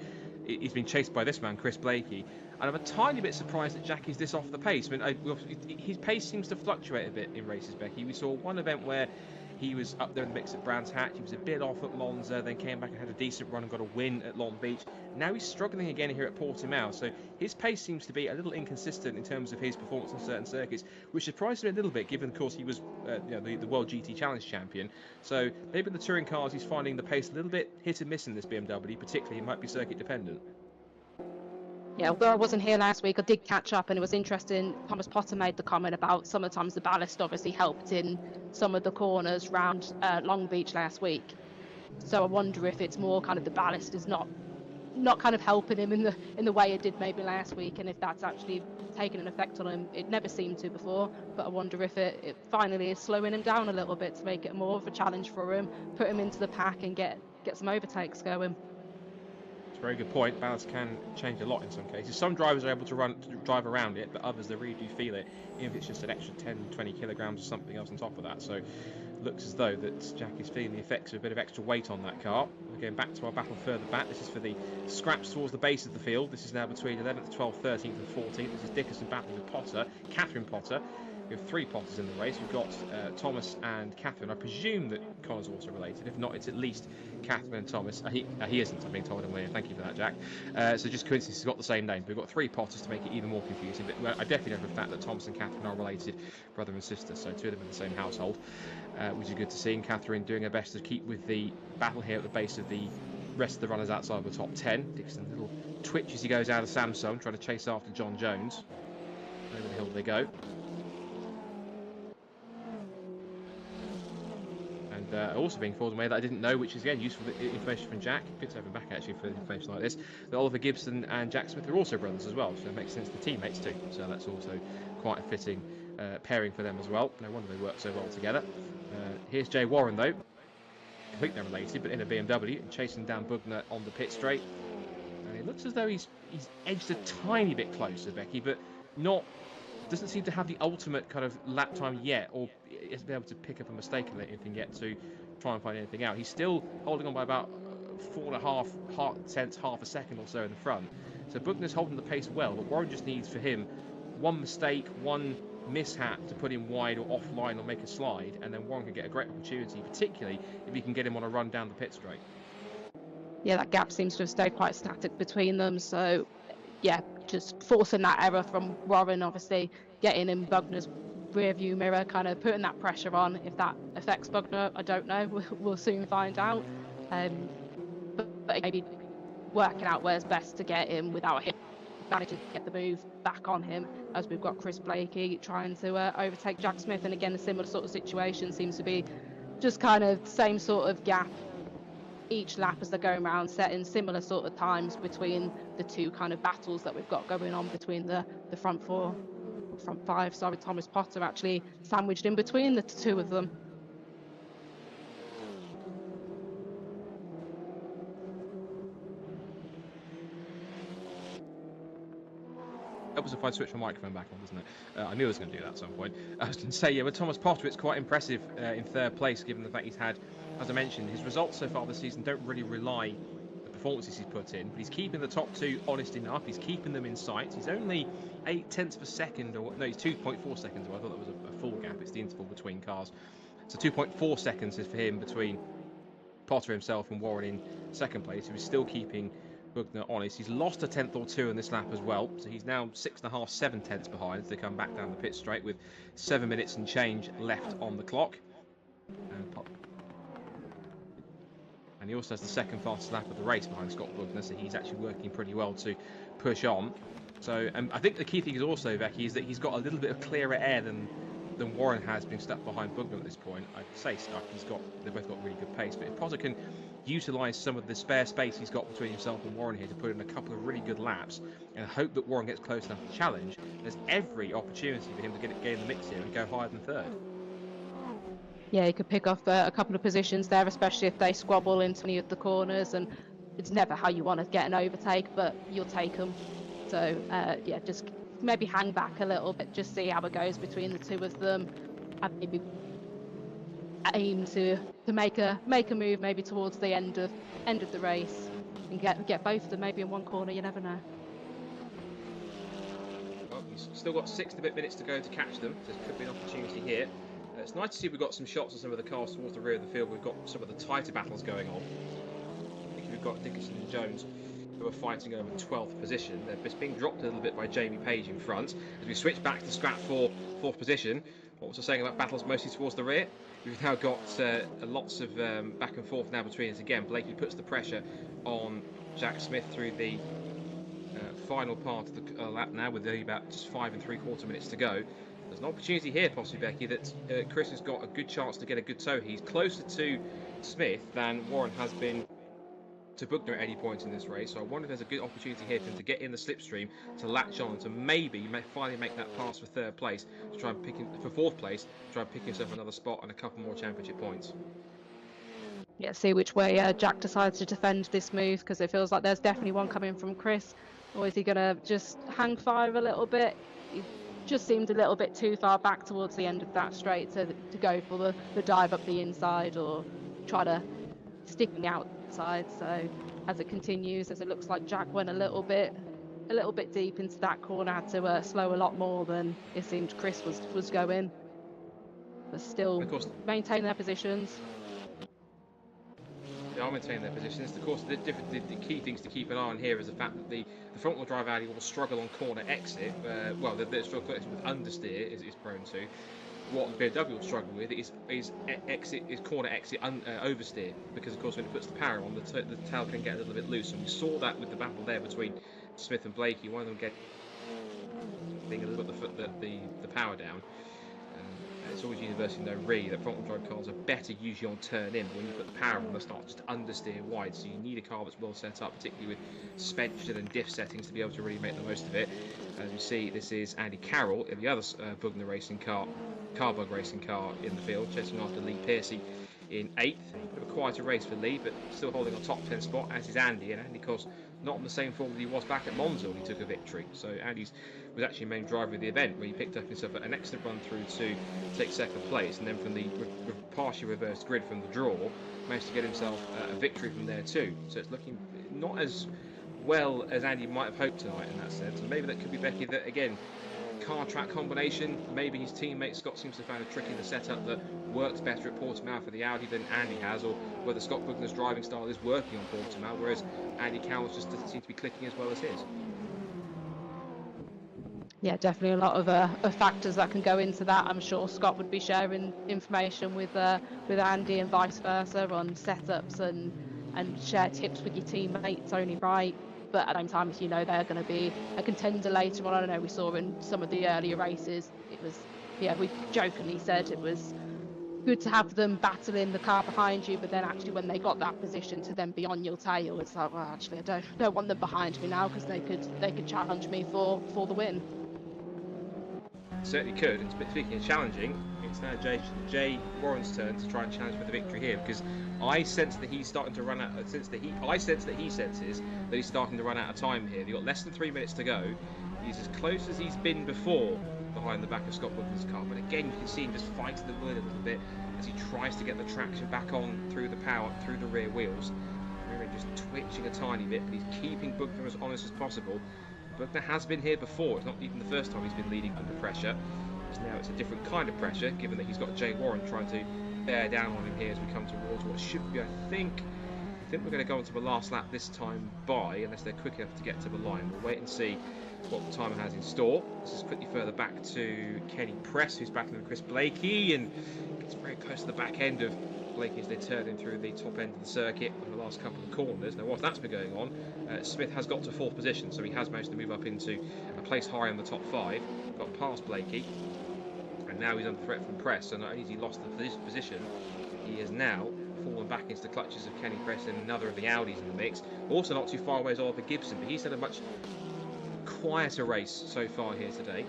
he's been chased by this man, Chris Blakey. And I'm a tiny bit surprised that Jack is this off the pace. I mean, his pace seems to fluctuate a bit in races, Becky. We saw one event where he was up there in the mix at Brands Hatch. He was a bit off at Monza, then came back and had a decent run and got a win at Long Beach. Now he's struggling again here at Portimao. So his pace seems to be a little inconsistent in terms of his performance on certain circuits, which surprised me a little bit, given, of course, he was the World GT Challenge champion. So maybe in the touring cars he's finding the pace a little bit hit and miss in this BMW, particularly it might be circuit dependent. Yeah, although I wasn't here last week, I did catch up, and it was interesting. Thomas Potter made the comment about sometimes the ballast obviously helped in some of the corners round Long Beach last week. So I wonder if it's more kind of the ballast is not kind of helping him in the way it did maybe last week, and if that's actually taken an effect on him. It never seemed to before, but I wonder if it finally is slowing him down a little bit to make it more of a challenge for him, put him into the pack and get some overtakes going. Very good point. Balance can change a lot in some cases. Some drivers are able to drive around it, but others they really do feel it, even if it's just an extra 10-20 kilograms or something else on top of that. So looks as though that Jack is feeling the effects of a bit of extra weight on that car. We're going back to our battle further back. This is for the scraps towards the base of the field. This is now between 11th, 12th, 13th and 14th. This is Dickerson battling with Potter, Catherine Potter. We have 3 Potters in the race. We've got Thomas and Catherine. I presume that Connor's also related. If not, it's at least Catherine and Thomas. He isn't, I'm being told. Thank you for that, Jack. So just coincidence, he's got the same name. We've got 3 Potters to make it even more confusing. But I definitely know for the fact that Thomas and Catherine are related, brother and sister. So 2 of them in the same household, which is good to see. And Catherine doing her best to keep with the battle here at the base of the rest of the runners outside of the top 10. Dixon, a little twitch as he goes out of Samsung, trying to chase after John Jones. Over the hill they go. Also being informed in a way that I didn't know, which is again useful information from Jack. Good to have him back actually for information like this. That Oliver Gibson and Jack Smith are also brothers as well, so it makes sense to teammates too. So that's also quite a fitting pairing for them as well. No wonder they work so well together. Here's Jay Warren though. I think they're related, but in a BMW and chasing down Bugner on the pit straight. And it looks as though he's edged a tiny bit closer, Becky, but doesn't seem to have the ultimate kind of lap time yet, or isn't able to pick up a mistake on anything yet to try and find anything out. He's still holding on by about 4.5 tenths, half a second or so in the front. So Bugner's holding the pace well, but Warren just needs for him one mistake, one mishap to put him wide or offline or make a slide, and then Warren can get a great opportunity, particularly if he can get him on a run down the pit straight. Yeah, that gap seems to have stayed quite static between them, so yeah, just forcing that error from Warren, obviously getting in Bugner's rear view mirror, kind of putting that pressure on. If that affects Bugner, I don't know. We'll soon find out. But maybe working out where's best to get him without him managing to get the move back on him, as we've got Chris Blakey trying to overtake Jack Smith. And again, a similar sort of situation seems to be just kind of the same sort of gap each lap as they're going around, setting similar sort of times between the two kind of battles that we've got going on between the front five. Sorry, Thomas Potter actually sandwiched in between the two of them. Helps if I switch my microphone back on, doesn't it? I knew I was going to do that at some point. I was going to say, yeah, with Thomas Potter, it's quite impressive in third place, given the fact he's had, as I mentioned, his results so far this season don't really rely the performances he's put in, but he's keeping the top two honest enough. He's keeping them in sight. He's only 0.8 of a second, or no, he's 2.4 seconds. I thought that was a full gap. It's the interval between cars. So 2.4 seconds is for him between Potter himself and Warren in second place. He was still keeping Bugner honest. He's lost a tenth or two in this lap as well, so he's now 6.5, 7 tenths behind as they come back down the pit straight with 7 minutes and change left on the clock. And he also has the second fastest lap of the race behind Scott Woodwiss, so he's actually working pretty well to push on. So I think the key thing is also, Becky, is that he's got a little bit of clearer air than Warren has, been stuck behind Bugner at this point. I'd say stuck. They've both got really good pace, but if Potter can utilise some of the spare space he's got between himself and Warren here to put in a couple of really good laps and hope that Warren gets close enough to challenge, there's every opportunity for him to get in the mix here and go higher than third. Yeah, he could pick off a couple of positions there, especially if they squabble into any of the corners, and it's never how you want to get an overtake, but you'll take them. So yeah, just maybe hang back a little bit, just see how it goes between the two of them, and maybe aim to make a move maybe towards the end of the race and get both of them maybe in one corner. You never know. Well, he's still got 6 and a bit minutes to go to catch them. So there could be an opportunity here. It's nice to see we've got some shots of some of the cars towards the rear of the field. We've got some of the tighter battles going on. I think we've got Dickinson and Jones who are fighting over 12th position. They're just being dropped a little bit by Jamie Page in front. As we switch back to scrap for 4th position, what was I saying about battles mostly towards the rear? We've now got lots of back and forth now between us again. Blakey puts the pressure on Jack Smith through the final part of the lap now, with about just 5 3/4 minutes to go. There's an opportunity here, possibly, Becky, that Chris has got a good chance to get a good tow. He's closer to Smith than Warren has been to Bugner at any point in this race, so I wonder if there's a good opportunity here for him to get in the slipstream, to latch on, to maybe finally make that pass for 3rd place, to try and pick him for 4th place, to try and pick himself another spot and a couple more championship points. Yeah, see which way Jack decides to defend this move, because it feels like there's definitely one coming from Chris, or is he going to just hang fire a little bit? He just seemed a little bit too far back towards the end of that straight to go for the dive up the inside or try to stick on the outside. So as it continues, as it looks like Jack went a little bit deep into that corner, had to slow a lot more than it seemed Chris was going, but still maintain their positions. They are maintaining their positions. Of course, the key things to keep an eye on here is the fact that the front-wheel drive Audi will struggle on corner exit. Well, the struggle with understeer is prone to. What the BMW will struggle with is corner exit oversteer, because of course when it puts the power on, the tail can get a little bit loose, and we saw that with the battle there between Smith and Blakey. One of them getting a little bit the power down. It's always universally known, really, that front-wheel drive cars are better usually on turn-in, but when you put the power on, they start just to understeer wide, so you need a car that's well set up, particularly with suspension and diff settings, to be able to really make the most of it. As you see, this is Andy Carroll in the other Bugner racing car, Carbug racing car in the field, chasing after Lee Piercy in 8th. A bit of a quieter race for Lee, but still holding a top 10 spot, as is Andy. And Andy, of course, not in the same form that he was back at Monza when he took a victory. So Andy's was actually main driver of the event, where he picked up himself an excellent run through to take 2nd place, and then from the partially reversed grid from the draw, managed to get himself a victory from there too. So it's looking not as well as Andy might have hoped tonight in that sense. And maybe that could be Becky, that again, car track combination, maybe his teammate Scott seems to have found a trick in the setup that works better at Portimao for the Audi than Andy has, or whether Scott Bugner's driving style is working on Portimao, whereas Andy Carroll's just doesn't seem to be clicking as well as his. Yeah, definitely a lot of factors that can go into that. I'm sure Scott would be sharing information with Andy and vice versa on setups and share tips with your teammates. Only right. But at the same time, if you know they're going to be a contender later on, I don't know. We saw in some of the earlier races, it was we jokingly said it was good to have them battling the car behind you, but then actually when they got that position to then be on your tail, it's like, well, actually I don't want them behind me now because they could challenge me for the win. Certainly could. And speaking of challenging, it's now Jay Warren's turn to try and challenge for the victory here, because I sense that he's starting to run out. I sense that he senses that he's starting to run out of time here. They've got less than 3 minutes to go. He's as close as he's been before behind the back of Scott Woodwiss' car, but again you can see him just fighting the wind a little bit as he tries to get the traction back on through the power, through the rear wheels. Rear end just twitching a tiny bit, but he's keeping Buckner as honest as possible. Buckner has been here before. It's not even the first time he's been leading under pressure. Now it's a different kind of pressure, given that he's got Jay Warren trying to bear down on him here as we come towards what should be, I think we're going to go on to the last lap this time by, unless they're quick enough to get to the line. We'll wait and see what the timer has in store. This is quickly further back to Kenny Press, who's battling with Chris Blakey, and gets very close to the back end of Blakey as they turn in through the top end of the circuit on the last couple of corners. Now, whilst that's been going on, Smith has got to 4th position, so he has managed to move up into a place higher in the top 5. Got past Blakey, and now he's under threat from Press. So not only has he lost the position, he has now fallen back into the clutches of Kenny Press and another of the Audis in the mix. Also not too far away is Oliver Gibson, but he's had a much quieter race so far here today.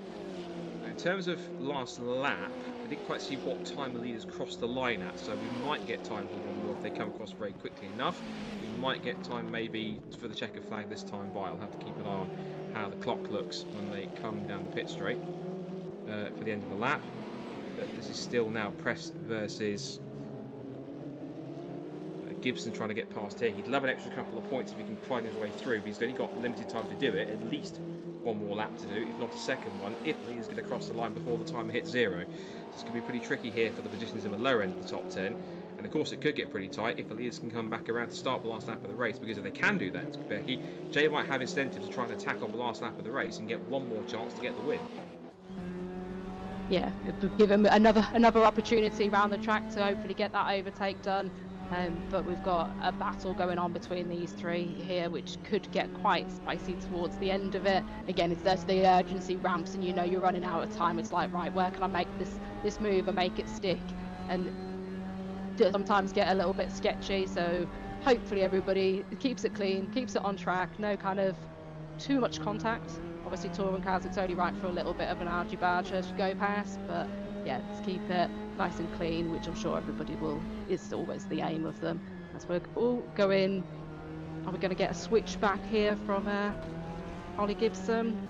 In terms of last lap, I didn't quite see what time the leaders crossed the line at, so we might get time for one more if they come across very quickly enough. We might get time maybe for the checker flag this time by. I'll have to keep an eye on how the clock looks when they come down the pit straight for the end of the lap. But this is still now Press versus Gibson trying to get past here. He'd love an extra couple of points if he can find his way through, but he's only got limited time to do it. At least one more lap to do, if not a second one, if he's going to cross the line before the timer hits 0. This could be pretty tricky here for the positions in the lower end of the top 10. And of course it could get pretty tight if the leaders can come back around to start the last lap of the race, because if they can do that, Becky, Jay might have incentive to try and attack on the last lap of the race and get one more chance to get the win. Yeah, it would give him another opportunity around the track to hopefully get that overtake done. But we've got a battle going on between these three here, which could get quite spicy towards the end of it. Again, it's there's the urgency ramps, and you know you're running out of time. It's like, right, where can I make this move and make it stick? And sometimes get a little bit sketchy. So hopefully everybody keeps it clean, keeps it on track, no kind of too much contact. Obviously, touring cars, it's only right for a little bit of an argy barge as you go past, but yeah, let's keep it nice and clean, which I'm sure everybody will. Is always the aim of them. As we're all going, are we going to get a switch back here from Ollie Gibson?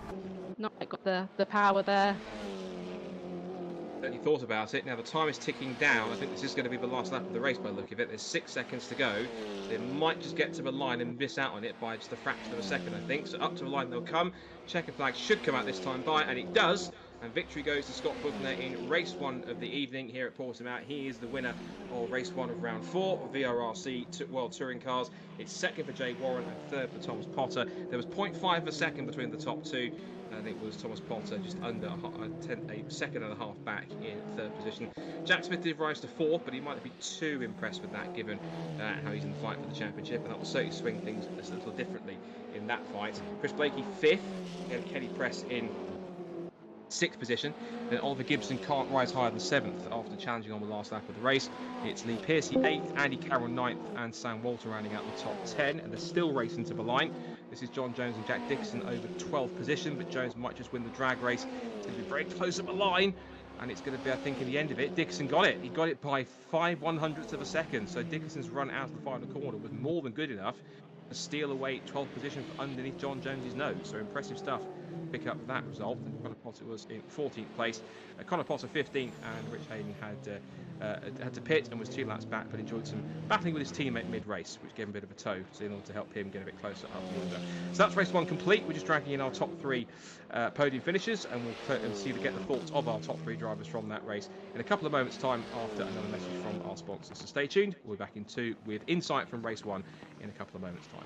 Not got the power there. Certainly thought about it. Now the time is ticking down. I think this is going to be the last lap of the race by the look of it. There's 6 seconds to go. They might just get to the line and miss out on it by just a fraction of a second, I think. So up to the line they'll come. Checker flag should come out this time by, and it does. And victory goes to Scott Buckner in race 1 of the evening here at Portimao. He is the winner of race 1 of round 4 of VRRC World Touring Cars. It's second for Jay Warren and third for Thomas Potter. There was 0.5 of a second between the top two. And it was Thomas Potter just under a second and a half back in third position. Jack Smith did rise to 4th, but he might not be too impressed with that given how he's in the fight for the championship, and that will certainly swing things a little differently in that fight. Chris Blakey 5th, and Kenny Press in 6th position. Then Oliver Gibson can't rise higher than 7th after challenging on the last lap of the race. It's Lee Piercy 8th, Andy Carroll 9th, and Sam Walter rounding out the top 10, and they're still racing to the line. This is John Jones and Jack Dixon over 12th position, but Jones might just win the drag race. It's going to be very close at the line, and it's going to be, I think, in the end of it, Dixon got it. He got it by 5/100ths of a second, so Dixon's run out of the final corner was more than good enough to steal away 12th position underneath John Jones's nose. So impressive stuff. Pick up that result. And Connor Potter was in 14th place. Connor Potter 15th, and Rich Hayden had to pit and was 2 laps back, but enjoyed some battling with his teammate mid-race, which gave him a bit of a tow, so in order to help him get a bit closer up the order. So that's race 1 complete. We're just dragging in our top 3 podium finishers, and we'll see to get the thoughts of our top 3 drivers from that race in a couple of moments' time after another message from our sponsors. So stay tuned. We'll be back in 2 with insight from race 1 in a couple of moments' time.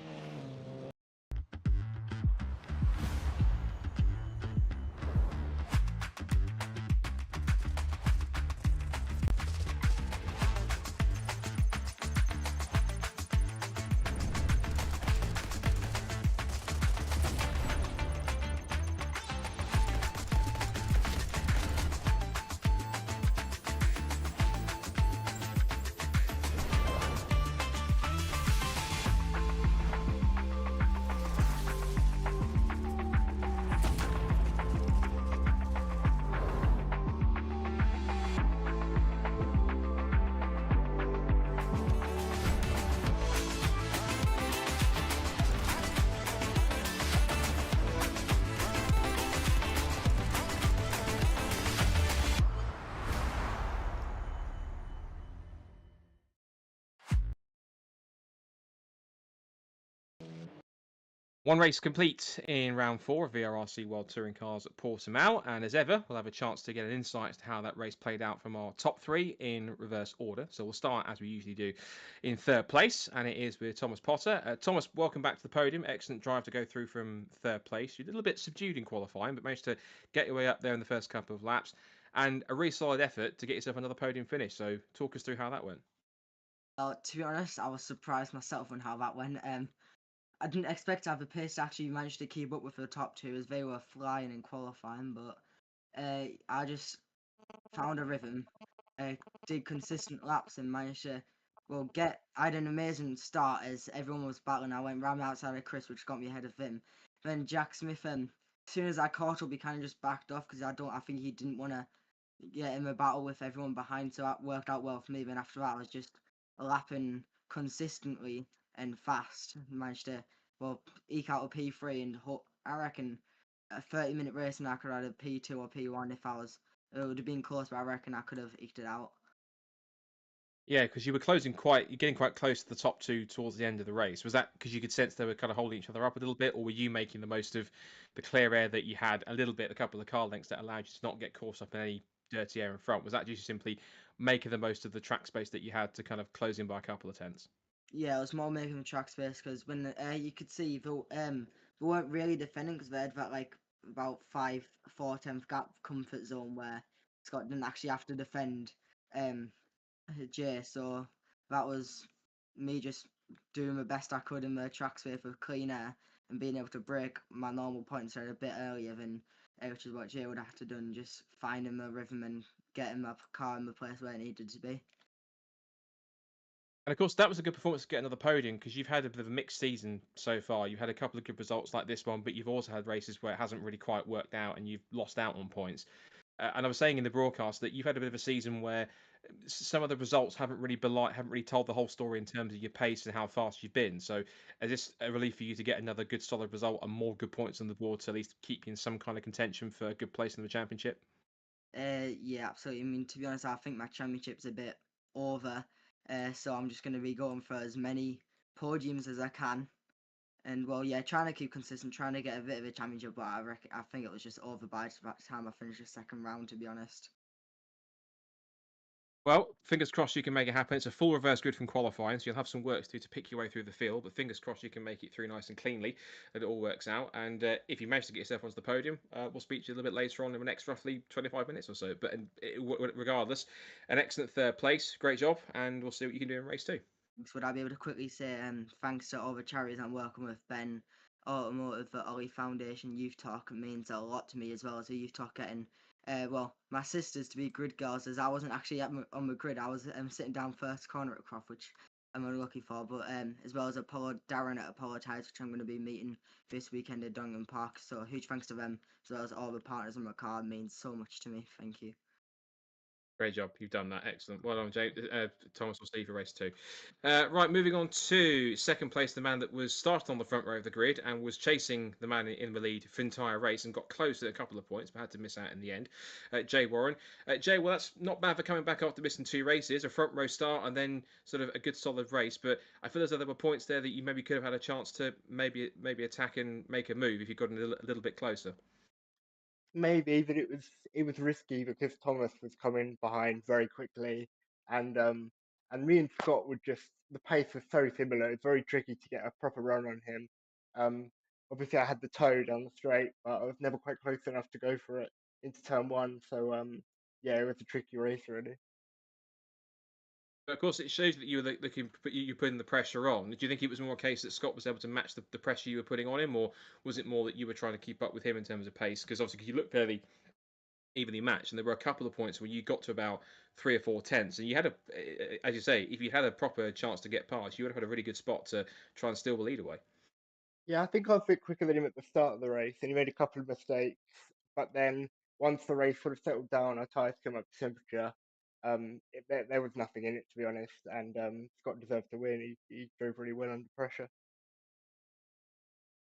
One race complete in round 4 of VRRC World Touring Cars at Portimao, and as ever, we'll have a chance to get an insight as to how that race played out from our top 3 in reverse order. So we'll start, as we usually do, in 3rd place, and it is with Thomas Potter. Thomas, welcome back to the podium. Excellent drive to go through from 3rd place. You did a little bit subdued in qualifying, but managed to get your way up there in the first couple of laps, and a really solid effort to get yourself another podium finish. So talk us through how that went. To be honest, I was surprised myself on how that went. I didn't expect to have the pace to actually manage to keep up with the top 2 as they were flying in qualifying, but I just found a rhythm, did consistent laps and managed to, I had an amazing start as everyone was battling. I went round outside of Chris, which got me ahead of him. Then Jack Smith, as soon as I caught up, he kind of just backed off because I think he didn't want to get in a battle with everyone behind, so that worked out well for me. Then after that, I was just lapping consistently and fast. Managed to eke out a P3, and I reckon a 30-minute race and I could have had a P2 or P1 if it would have been close, but I reckon I could have eked it out. Yeah, because you're getting quite close to the top 2 towards the end of the race. Was that because you could sense they were kind of holding each other up a little bit, or were you making the most of the clear air that you had a little bit, a couple of car lengths that allowed you to not get caught up in any dirty air in front? Was that just simply making the most of the track space that you had to kind of close in by a couple of tenths? Yeah, it was more making the track space because when you could see they weren't really defending because they had that about 4/10 gap comfort zone where Scott didn't actually have to defend Jay, so that was me just doing the best I could in the track space with clean air and being able to break my normal points a bit earlier than which is what Jay would have to do, and just finding the rhythm and getting my car in the place where it needed to be. And of course, that was a good performance to get another podium because you've had a bit of a mixed season so far. You've had a couple of good results like this one, but you've also had races where it hasn't really quite worked out and you've lost out on points. And I was saying in the broadcast that you've had a bit of a season where some of the results haven't really told the whole story in terms of your pace and how fast you've been. So is this a relief for you to get another good solid result and more good points on the board to at least keep you in some kind of contention for a good place in the championship? Yeah, absolutely. I mean, to be honest, I think my championship's a bit over, so I'm just going to be going for as many podiums as I can. And trying to keep consistent, trying to get a bit of a championship, but I think it was just over by the time I finished the second round, to be honest. Well, fingers crossed you can make it happen. It's a full reverse grid from qualifying, so you'll have some work to do to pick your way through the field. But fingers crossed you can make it through nice and cleanly, that it all works out. And if you manage to get yourself onto the podium, we'll speak to you a little bit later on in the next roughly 25 minutes or so. But regardless, an excellent 3rd place. Great job, and we'll see what you can do in race 2. Would I be able to quickly say thanks to all the charities I'm working with, Ben, Automotive, the Ollie Foundation, Youth Talk means a lot to me, as well as the Youth Talk getting my sisters to be grid girls, as I wasn't actually on the grid. I was sitting down first corner at Croft, which I'm unlucky for, but as well as Darren at Apollo Tires, which I'm going to be meeting this weekend at Dongan Park. So huge thanks to them, as well as all the partners on my car. It means so much to me. Thank you. Great job. You've done that. Excellent. Well done, James. Thomas will see you for race 2. Right, moving on to 2nd place, the man that was started on the front row of the grid and was chasing the man in the lead for the entire race and got close to a couple of points, but had to miss out in the end. Jay Warren. Jay, well, that's not bad for coming back after missing 2 races, a front row start and then sort of a good solid race. But I feel as though there were points there that you maybe could have had a chance to maybe attack and make a move if you'd gotten a little bit closer. Maybe, but it was risky because Thomas was coming behind very quickly, and me and Scott would just, the pace was so similar. It's very tricky to get a proper run on him. Obviously I had the toe down the straight, but I was never quite close enough to go for it into turn 1. So yeah, it was a tricky race really. But of course, it shows that you were you're putting the pressure on. Do you think it was more a case that Scott was able to match the pressure you were putting on him, or was it more that you were trying to keep up with him in terms of pace? Because obviously, you looked fairly evenly matched, and there were a couple of points where you got to about 3 or 4 tenths, and you had as you say, if you had a proper chance to get past, you would have had a really good spot to try and steal the lead away. Yeah, I think I was a bit quicker than him at the start of the race, and he made a couple of mistakes. But then once the race sort of settled down, our tyres came up to temperature. There was nothing in it, to be honest, and Scott deserved to win. He drove really well under pressure.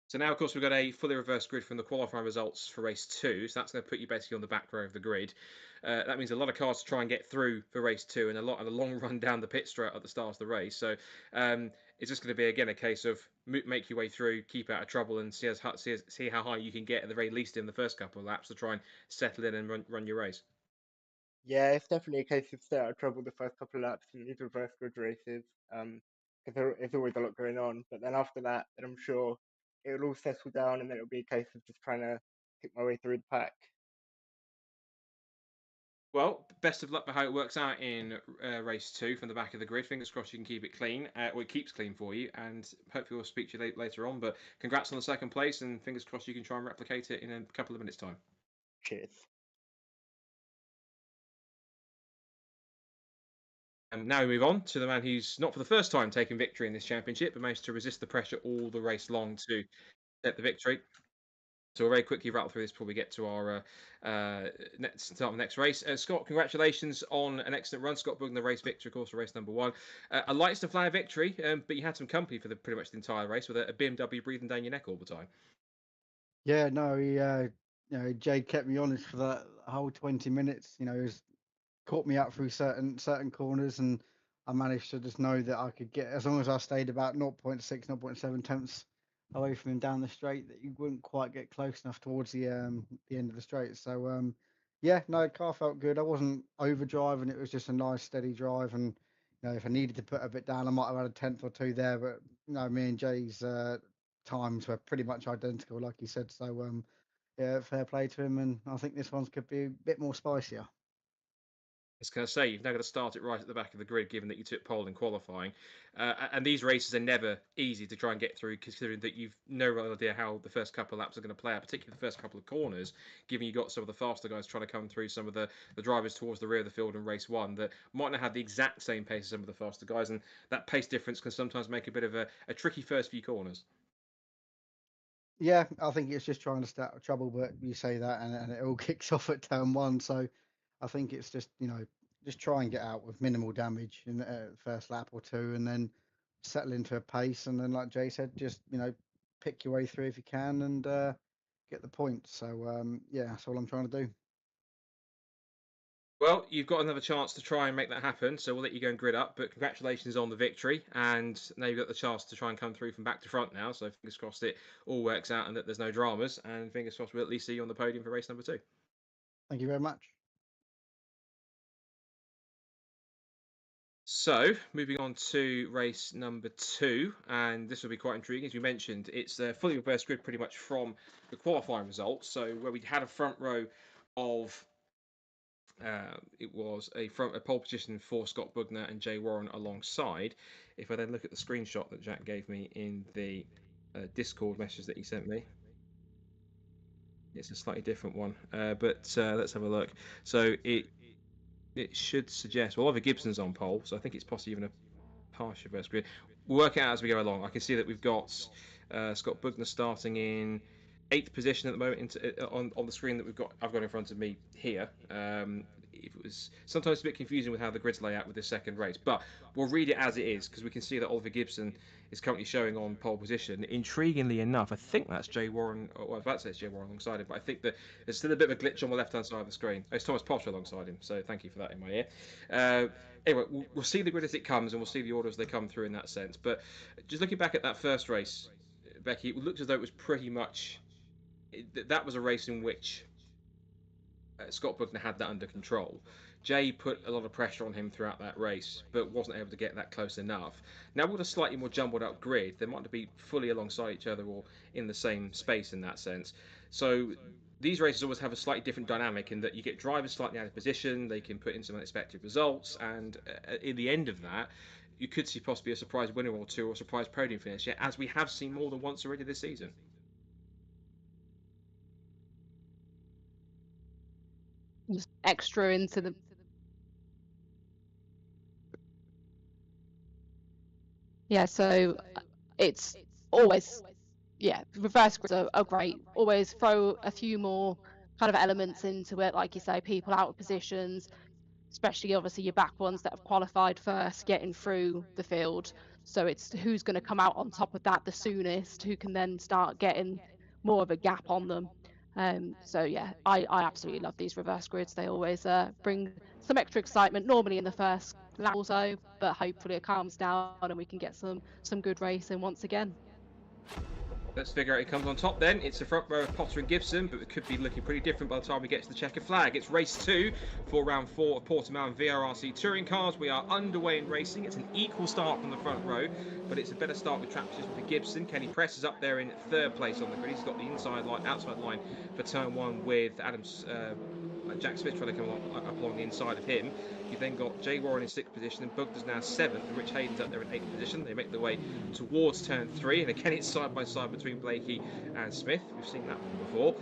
So now, of course, we've got a fully reversed grid from the qualifying results for race 2. So that's going to put you basically on the back row of the grid. That means a lot of cars to try and get through for race 2, and a long run down the pit straight at the start of the race. So it's just going to be again a case of make your way through, keep out of trouble, and see how high you can get at the very least in the first couple of laps to try and settle in and run your race. Yeah, it's definitely a case of stay out of trouble the first couple of laps in these reverse grid races. Because there's always a lot going on. But then after that, then I'm sure it'll all settle down, and then it'll be a case of just trying to pick my way through the pack. Well, best of luck for how it works out in race 2 from the back of the grid. Fingers crossed you can keep it clean, or it keeps clean for you, and hopefully we'll speak to you later on. But congrats on the second place, and fingers crossed you can try and replicate it in a couple of minutes' time. Cheers. And now we move on to the man who's not for the first time taking victory in this championship, but managed to resist the pressure all the race long to get the victory. So we'll very quickly rattle through this before we get to our start of the next race. Scott, congratulations on an excellent run. Scott Woodwiss, the race victory, of course, for race number 1. A lights to fly victory, but you had some company for pretty much the entire race with a BMW breathing down your neck all the time. Yeah, no, Jay kept me honest for that whole 20 minutes. He was caught me out through certain corners, and I managed to just know that I could get, as long as I stayed about 0.6, 0.7 tenths away from him down the straight, that he wouldn't quite get close enough towards the end of the straight. So yeah, no, car felt good. I wasn't overdriving; it was just a nice steady drive. And if I needed to put a bit down, I might have had a tenth or two there. But me and Jay's times were pretty much identical, like you said. So yeah, fair play to him, and I think this one's could be a bit more spicier. I was going to say, you've now got to start it right at the back of the grid, given that you took pole in qualifying. And these races are never easy to try and get through, considering that you've no real idea how the first couple of laps are going to play out, particularly the first couple of corners, given you've got some of the faster guys trying to come through, some of the drivers towards the rear of the field in race 1 that might not have the exact same pace as some of the faster guys. And that pace difference can sometimes make a bit of a tricky first few corners. Yeah, I think it's just trying to stay out of trouble, but you say that and it all kicks off at turn 1. So I think it's just, just try and get out with minimal damage in the first lap or two, and then settle into a pace. And then, like Jay said, just, pick your way through if you can and get the points. So, yeah, that's all I'm trying to do. Well, you've got another chance to try and make that happen, so we'll let you go and grid up. But congratulations on the victory, and now you've got the chance to try and come through from back to front now. So fingers crossed it all works out and that there's no dramas, and fingers crossed we'll at least see you on the podium for race number 2. Thank you very much. So moving on to race number 2, and this will be quite intriguing. As you mentioned, it's a fully reversed grid pretty much from the qualifying results. So where we had a front row of it was a pole position for Scott Woodwiss and Jay Warren alongside. If I then look at the screenshot that Jack gave me in the Discord message that he sent me, it's a slightly different one. But let's have a look. So it should suggest, well, Oliver Gibson's on pole, so I think it's possibly even a partial reverse grid. We'll work it out as we go along. I can see that we've got Scott Woodwiss starting in 8th position at the moment on the screen that I've got in front of me here. It was sometimes a bit confusing with how the grids lay out with this second race, but we'll read it as it is because we can see that Oliver Gibson is currently showing on pole position. Intriguingly enough, I think that's Jay Warren. Well, I was about to say it's Jay Warren alongside him, but I think that there's still a bit of a glitch on the left-hand side of the screen. It's Thomas Potter alongside him, so thank you for that in my ear. Anyway, we'll see the grid as it comes, and we'll see the order as they come through in that sense. But just looking back at that first race, Becky, it looked as though it was pretty much that was a race in which Scott Woodwiss had that under control. Jay put a lot of pressure on him throughout that race, but wasn't able to get that close enough. Now with a slightly more jumbled up grid, they might not be fully alongside each other or in the same space in that sense. So these races always have a slightly different dynamic in that you get drivers slightly out of position, they can put in some unexpected results, and in the end of that, you could see possibly a surprise winner or two or a surprise podium finish, as we have seen more than once already this season. Just extra into the so it's always reverse grids are great. Always throw a few more kind of elements into it, like you say, people out of positions, especially obviously your back ones that have qualified first getting through the field. So it's who's going to come out on top of that the soonest, who can then start getting more of a gap on them. So yeah, I absolutely love these reverse grids. They always bring some extra excitement, normally in the first lap also, but hopefully it calms down and we can get some good racing once again. Let's figure out who comes on top then. It's the front row of Potter and Gibson, but it could be looking pretty different by the time we get to the checkered flag. It's race 2 for round 4 of Portimao and VRRC touring cars. We are underway in racing. It's an equal start from the front row, but it's a better start with track position for Gibson. Kenny Press is up there in 3rd place on the grid. He's got the inside line, outside line for turn 1 with Adams. Jack Smith trying to come up along the inside of him. You've then got Jay Warren in 6th position and Bugner's now 7th, and Rich Hayden's up there in 8th position. They make their way towards turn 3, and again it's side by side between Blakey and Smith. We've seen that one before.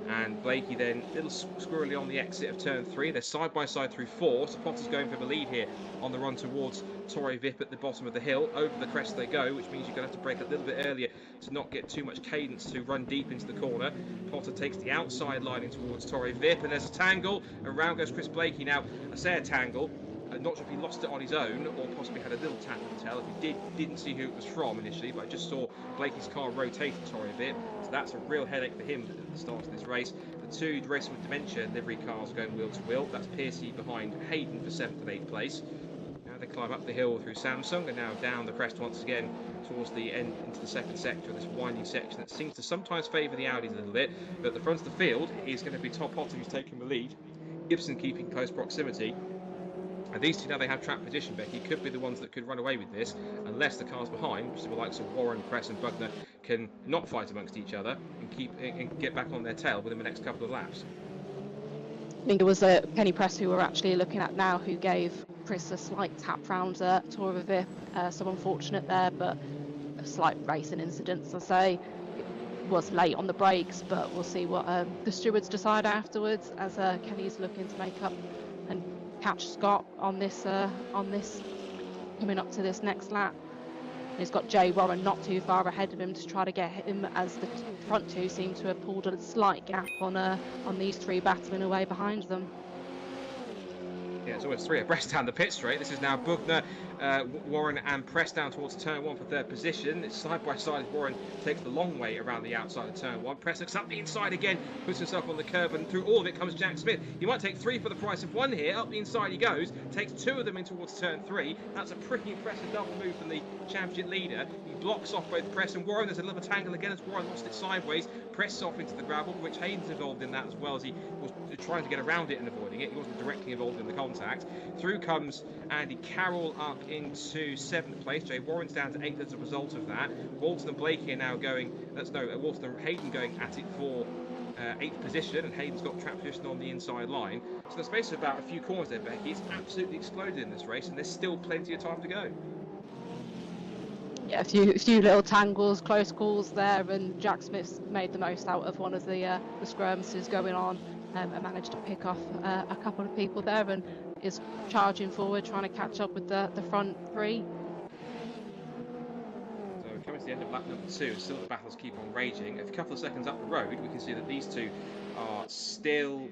And Blakey then a little squirrely on the exit of turn 3. They're side by side through 4, so Potter's going for the lead here on the run towards Torre Vip at the bottom of the hill. Over the crest they go, which means you're going to have to brake a little bit earlier to not get too much cadence to run deep into the corner. Potter takes the outside line in towards Torre Vip, and there's a tangle, and round goes Chris Blakey. Now, I say a tangle, I'm not sure if he lost it on his own or possibly had a little tap on the tail. If he didn't see who it was from initially, but I just saw Blakey's car rotate Torre Vip, so that's a real headache for him at the start of this race. The two Racing with Dementia livery cars going wheel to wheel. That's Piercy behind Hayden for 7th and 8th place. Now they climb up the hill through Samsung and now down the crest once again towards the end into the 2nd sector of this winding section that seems to sometimes favour the Audis a little bit, but at the front of the field is going to be Todd Potter who's taking the lead. Gibson keeping close proximity. And these two, now they have track position, Becky, could be the ones that could run away with this, unless the cars behind, which are the likes of Warren, Press and Bugner, can not fight amongst each other and get back on their tail within the next couple of laps. I think it was Kenny Press who we're actually looking at now who gave Chris a slight tap round Torre Vip. So unfortunate there, but a slight racing incident, as I say. It was late on the brakes, but we'll see what the stewards decide afterwards as Kenny's looking to make up and catch Scott on this coming up to this next lap. And he's got Jay Warren not too far ahead of him to try to get him, as the front two seem to have pulled a slight gap on these three battling away behind them. Yeah, it's almost 3 abreast down the pit straight. This is now Bugner, Warren and Press down towards turn 1 for 3rd position. It's side by side as Warren takes the long way around the outside of turn 1. Press looks up the inside again, puts himself on the curb, and through all of it comes Jack Smith. He might take 3 for the price of 1 here. Up the inside he goes, takes 2 of them in towards turn 3. That's a pretty impressive double move from the championship leader. He blocks off both Press and Warren. There's a little tangle again as Warren lost it sideways. Press off into the gravel, which Hayden's involved in that as well, as he was trying to get around it and avoiding it. He wasn't directly involved in the contact. Through comes Andy Carroll up into 7th place. Jay Warren's down to 8th as a result of that. Walton and Blakey are now going, Walton and Hayden going at it for 8th position, and Hayden's got track position on the inside line. So in the space of about a few corners there, Becky, it's absolutely exploded in this race, and there's still plenty of time to go. Yeah, a few little tangles, close calls there, and Jack Smith's made the most out of one of the skirmishes going on and managed to pick off a couple of people there and is charging forward, trying to catch up with the front 3. So we're coming to the end of lap number 2, and still the battles keep on raging. A couple of seconds up the road, we can see that these two are still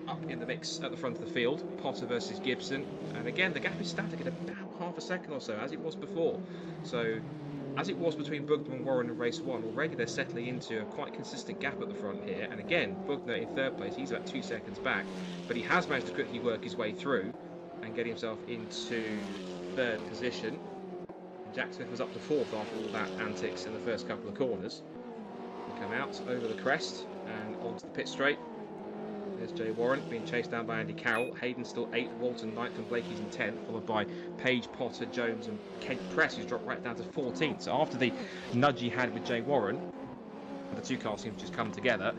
up in the mix at the front of the field. Potter versus Gibson, and again the gap is static at about half a second or so, as it was before. So as it was between Bugner and Warren in race 1, already they're settling into a quite consistent gap at the front here. And again, Bugner in 3rd place, he's about 2 seconds back, but he has managed to quickly work his way through and get himself into 3rd position. Jack Smith was up to 4th after all that antics in the first couple of corners. We come out over the crest and onto the pit straight. There's Jay Warren being chased down by Andy Carroll. Hayden still 8th, Walton 9th, and Blakey's in 10th, followed by Page, Potter, Jones, and Kent Press, who's dropped right down to 14th. So after the nudge he had with Jay Warren, the two cars seem to just come together.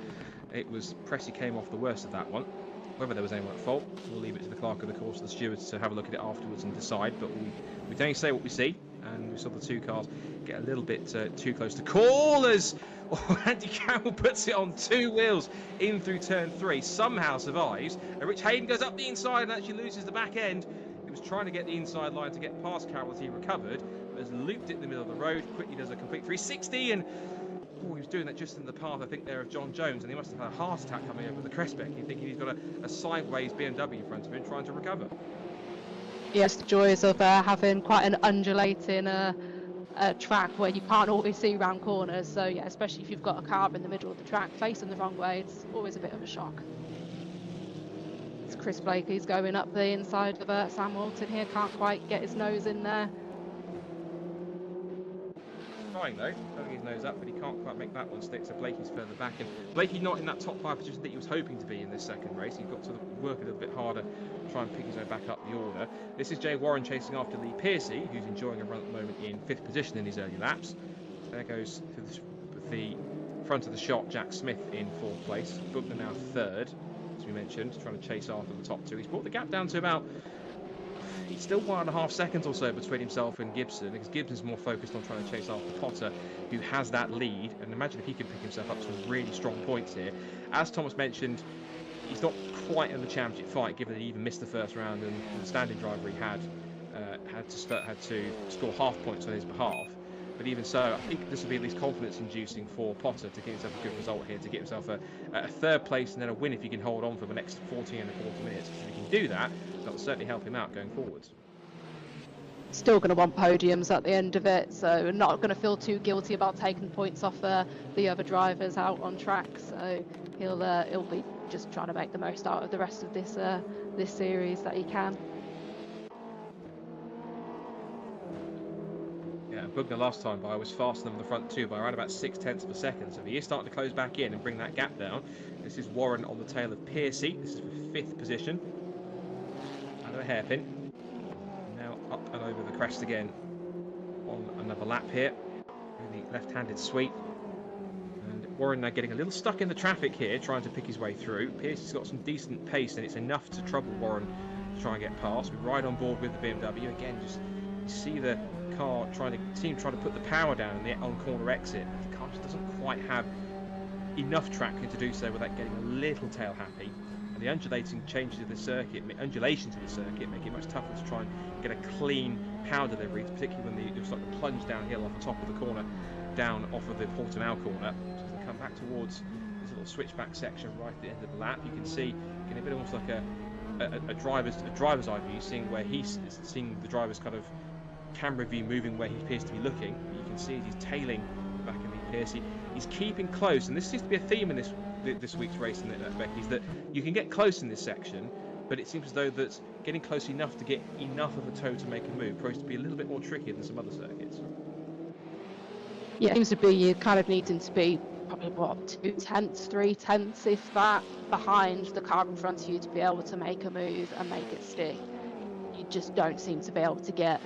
It was Press who came off the worst of that one. Whether there was anyone at fault, we'll leave it to the clerk of the course, the stewards, to have a look at it afterwards and decide. But we can only say what we see, and we saw the two cars get a little bit too close to call as Andy Carroll puts it on 2 wheels in through turn 3, somehow survives, and Rich Hayden goes up the inside and actually loses the back end. He was trying to get the inside line to get past Carroll as he recovered, but has looped it in the middle of the road, quickly does a complete 360, and he was doing that just in the path, I think, there of John Jones, and he must have had a heart attack coming over the crest, Becky, thinking he's got a sideways BMW in front of him trying to recover. Yes, the joys of having quite an undulating track where you can't always see round corners. So yeah, especially if you've got a car in the middle of the track facing the wrong way, it's always a bit of a shock. It's Chris Blakey's going up the inside of Sam Walton here. Can't quite get his nose in there. Trying though, pulling his nose up, but he can't quite make that one stick, so Blakey's further back. And Blakey not in that top 5 position that he was hoping to be in this second race. He's got to work a little bit harder, try and pick his way back up the order. This is Jay Warren chasing after Lee Piercy, who's enjoying a run at the moment in 5th position in his early laps. There goes to the front of the shot, Jack Smith in 4th place. Buckner now 3rd, as we mentioned, trying to chase after the top 2. He's brought the gap down to about... He's still 1.5 seconds or so between himself and Gibson, because Gibson's more focused on trying to chase after Potter, who has that lead. And imagine if he can pick himself up some really strong points here. As Thomas mentioned, he's not quite in the championship fight, given that he even missed the first round, and the standing driver he had to score half points on his behalf. But even so, I think this will be at least confidence-inducing for Potter to get himself a good result here, to get himself a 3rd place and then a win if he can hold on for the next 14 and a quarter minutes. Because if he can do that, that will certainly help him out going forwards. Still going to want podiums at the end of it, so not going to feel too guilty about taking points off the other drivers out on track. So he'll be just trying to make the most out of the rest of this series that he can. Yeah, and Bugner last time by was faster than the front 2 by around about 0.6 of a second. So he is starting to close back in and bring that gap down. This is Warren on the tail of Piercy. This is for 5th position. Another hairpin. Now up and over the crest again on another lap here. In the left-handed sweep. And Warren now getting a little stuck in the traffic here, trying to pick his way through. Piercy's got some decent pace, and it's enough to trouble Warren to try and get past. We ride on board with the BMW again. Just you see the car trying to put the power down on corner exit. The car just doesn't quite have enough traction to do so without getting a little tail happy. And the undulations of the circuit make it much tougher to try and get a clean power delivery, particularly when you're starting to plunge downhill off the top of the corner, down off of the Portimao corner. So as they come back towards this little switchback section right at the end of the lap, you can see getting a bit almost like a driver's eye view, seeing where he's seeing the driver's kind of camera view moving where he appears to be looking. You can see he's tailing back in the Piercy. He's keeping close, and this seems to be a theme in this week's race, in that, Becky, is that you can get close in this section, but it seems as though that getting close enough to get enough of a toe to make a move proves to be a little bit more trickier than some other circuits. Yeah, it seems to be you kind of needing to be probably 2/10, 3/10, if that, behind the car in front of you to be able to make a move and make it stick. You just don't seem to be able to get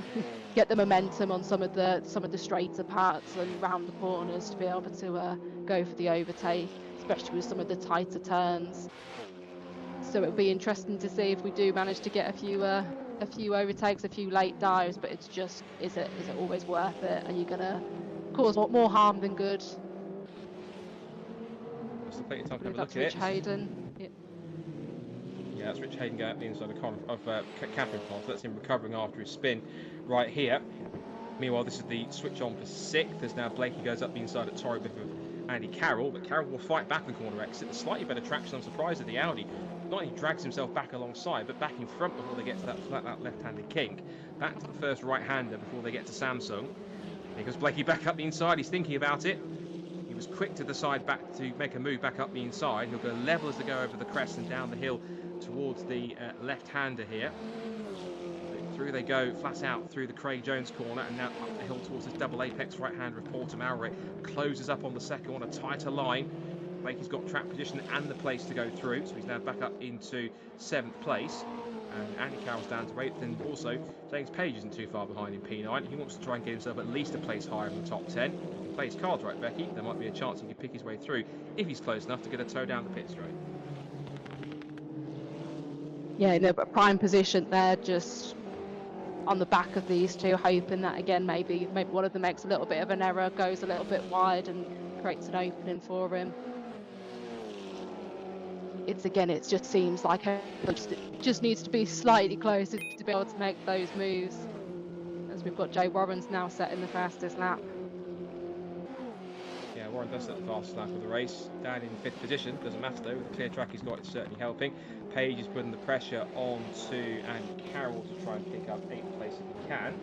the momentum on some of the straighter parts and round the corners to be able to go for the overtake, especially with some of the tighter turns. So it'll be interesting to see if we do manage to get a few overtakes, a few late dives. But it's just, is it always worth it? Are you gonna cause more harm than good? Just plenty of time to have a That's look at Rich it. Hayden. Yeah, that's Rich Hayden going up the inside of Catherine Pond. That's him recovering after his spin right here. Meanwhile, this is the switch on for 6th, as now Blakey goes up the inside at Torrey Biff of Andy Carroll, but Carroll will fight back on corner exit. The slightly better traction, I'm surprised at the Audi. Not only drags himself back alongside, but back in front before they get to that left-handed kink. Back to the first right-hander before they get to Samsung. Here goes Blakey back up the inside, he's thinking about it. He was quick to the side back to make a move back up the inside. He'll go level as they go over the crest and down the hill towards the left-hander here. Through they go, flat out through the Craig Jones corner, and now up the hill towards this double apex right-hander of Portimao. Closes up on the second one, a tighter line. Blakey's got track position and the place to go through, so he's now back up into 7th place. And Andy Carroll's down to 8th, and also James Page isn't too far behind in P9. He wants to try and get himself at least a place higher in the top 10. If he can play his cards right, Becky, there might be a chance he can pick his way through if he's close enough to get a toe down the pit straight. Yeah, no, but prime position there, just on the back of these two, hoping that again maybe one of them makes a little bit of an error, goes a little bit wide and creates an opening for him. It just seems like it just needs to be slightly closer to be able to make those moves. As we've got Jay Warren's now setting the fastest lap. Yeah, Warren does set the fastest lap of the race, down in 5th position. Doesn't matter though, with the clear track he's got, it's certainly helping. Page is putting the pressure on to Andy Carroll to try and pick up 8th place if he can.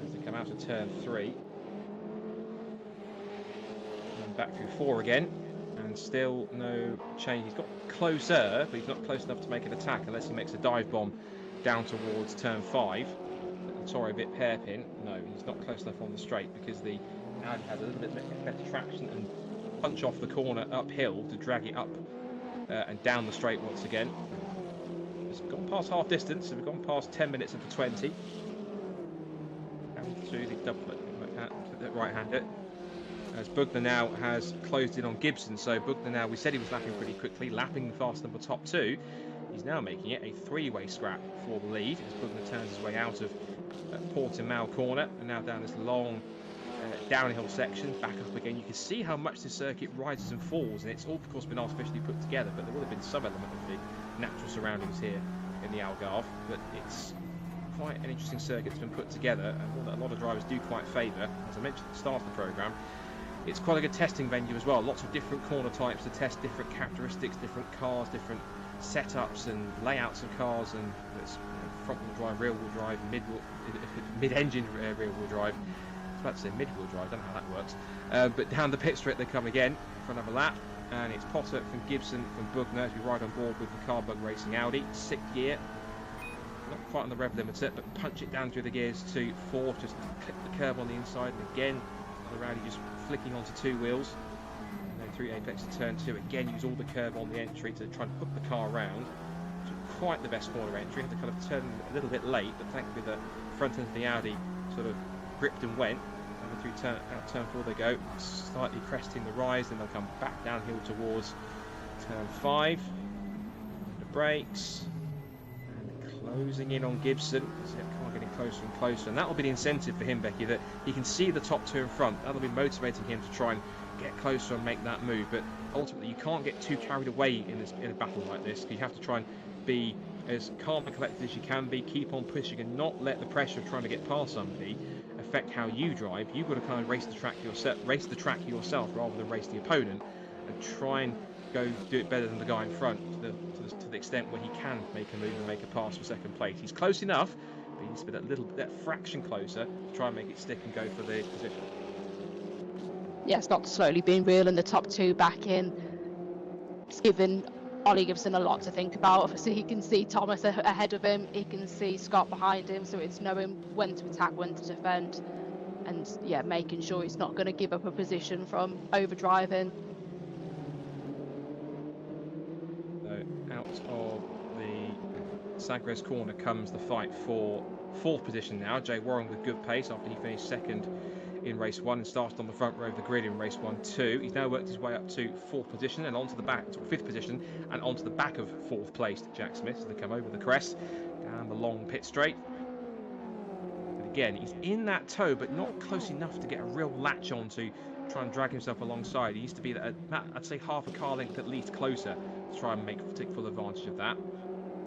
As they come out of turn 3. And back through 4 again. And still no change. He's got closer, but he's not close enough to make an attack unless he makes a dive bomb down towards turn 5. Sorry, a bit hairpin. No, he's not close enough on the straight because the Audi has a little bit better traction and punch off the corner uphill to drag it up and down the straight once again. It's gone past half distance, so we've gone past 10 minutes of the 20. Down to the double right-hander. As Bugner now has closed in on Gibson, so Bugner now, we said he was lapping pretty quickly, lapping fast number top 2. He's now making it a 3-way scrap for the lead as Bugner turns his way out of Portimao corner and now down this long downhill section, back up again. You can see how much this circuit rises and falls, and it's all, of course, been artificially put together, but there would have been some element of the natural surroundings here in the Algarve, but it's quite an interesting circuit that's been put together, and one that a lot of drivers do quite favour. As I mentioned at the start of the programme, it's quite a good testing venue as well. Lots of different corner types to test different characteristics, different cars, different setups and layouts of cars, and it's front-wheel drive, rear-wheel drive, mid-engine rear-wheel drive. I was about to say mid-wheel drive, I don't know how that works. But down the pit straight they come again for another lap, and it's Potter from Gibson from Bugner as we ride on board with the Carbug Racing Audi. 6th gear, not quite on the rev limiter, but punch it down through the gears to 4, just clip the curb on the inside, and again the Audi just flicking onto 2 wheels. And then through apex to turn 2, again use all the curb on the entry to try and hook the car around. Quite the best corner entry, had to kind of turn a little bit late, but thankfully the front end of the Audi sort of gripped and went. And through turn 4 they go, slightly cresting the rise, then they'll come back downhill towards turn 5. The brakes, and closing in on Gibson. See that car getting closer and closer, and that will be the incentive for him, Becky, that he can see the top 2 in front. That'll be motivating him to try and get closer and make that move. But ultimately, you can't get too carried away in a battle like this. You have to try and be as calm and collected as you can be, keep on pushing and not let the pressure of trying to get past somebody affect how you drive. You've got to kind of race the track yourself rather than race the opponent, and try and go do it better than the guy in front to the extent where he can make a move and make a pass for second place. He's close enough, but he needs to be that fraction closer to try and make it stick and go for the position. Yeah, it's not slowly being reeling the top 2 back in. It's given Ollie Gibson a lot to think about. Obviously, he can see Thomas ahead of him, he can see Scott behind him, so it's knowing when to attack, when to defend, and yeah, making sure he's not going to give up a position from overdriving. So out of the Sagres corner comes the fight for 4th position now. Jay Warren with good pace after he finished 2nd in race 1 and started on the front row of the grid in race 1-2. He's now worked his way up to 4th position and onto the back, 5th position, and onto the back of 4th place Jack Smith as they come over the crest down the long pit straight. But again, he's in that toe, but not close enough to get a real latch on to try and drag himself alongside. He used to be, I'd say, half a car length at least closer to try and take full advantage of that.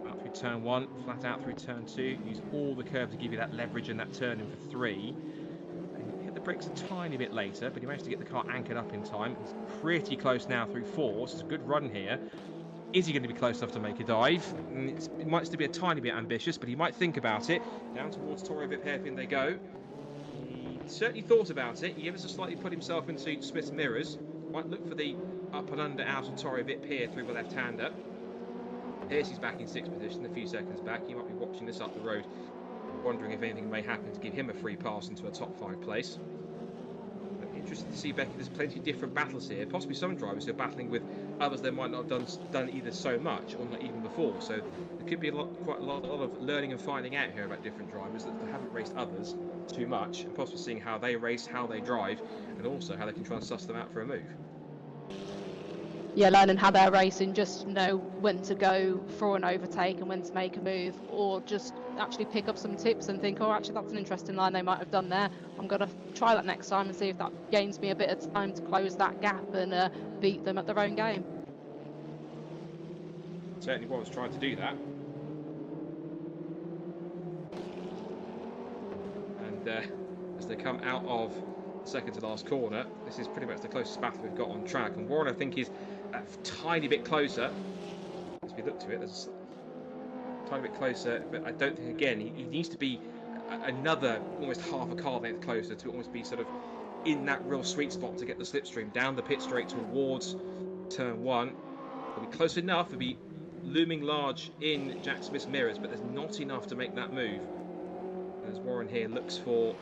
Out through turn 1, flat out through turn 2. Use all the curve to give you that leverage and that turn in for 3. Brakes a tiny bit later, but he managed to get the car anchored up in time. He's pretty close now through 4, so it's a good run here. Is he going to be close enough to make a dive? It might still be a tiny bit ambitious, but he might think about it. Down towards Torre Vip hairpin they go. He certainly thought about it. He ever so slightly put himself into Smith's mirrors. Might look for the up and under out of Torre Vip here through the left-hander. Piercy's back in 6th position, a few seconds back. He might be watching this up the road, wondering if anything may happen to give him a free pass into a top 5 place. But interesting to see, Becky, there's plenty of different battles here. Possibly some drivers who are battling with others they might not have done either so much or not even before. So there could be quite a lot of learning and finding out here about different drivers that haven't raced others too much, and possibly seeing how they race, how they drive, and also how they can try and suss them out for a move. Yeah, learning how they're racing, just know when to go for an overtake and when to make a move, or just actually pick up some tips and think, oh, actually that's an interesting line they might have done there. I'm going to try that next time and see if that gains me a bit of time to close that gap and beat them at their own game. Certainly was trying to do that. And as they come out of the second to last corner, this is pretty much the closest battle we've got on track. And Warren, I think, is a tiny bit closer. As we look to it, there's a tiny bit closer, but I don't think, again, he needs to be another almost half a car length closer to almost be sort of in that real sweet spot to get the slipstream down the pit straight towards Turn 1. It'll be close enough. It'll be looming large in Jack Smith's mirrors, but there's not enough to make that move. As Warren here looks for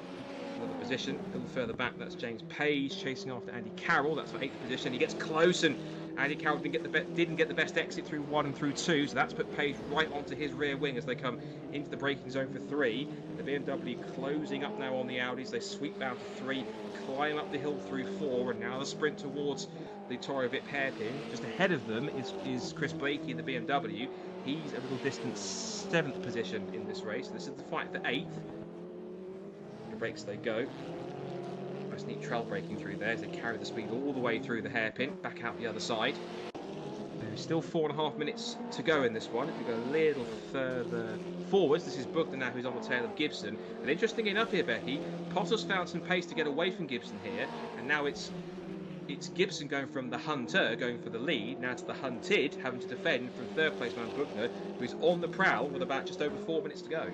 another position, a little further back, that's James Page chasing after Andy Carroll. That's for 8th position. He gets close, and Andy Carroll didn't get the best exit through 1 and through 2, so that's put Page right onto his rear wing as they come into the braking zone for 3. The BMW closing up now on the Audis. They sweep down to 3, climb up the hill through 4, and now the sprint towards the Toro Vip hairpin. Just ahead of them is Chris Blakey in the BMW. He's a little distance 7th position in this race. This is the fight for 8th. The brakes they go. Nice neat trail braking through there as they carry the speed all the way through the hairpin, back out the other side. There's still 4.5 minutes to go in this one. If we go a little further forwards, this is Buckner now who's on the tail of Gibson. And interesting enough here, Becky, Potter's found some pace to get away from Gibson here, and now it's Gibson going from the hunter, going for the lead, now to the hunted, having to defend from 3rd place man Buckner, who's on the prowl with about just over 4 minutes to go.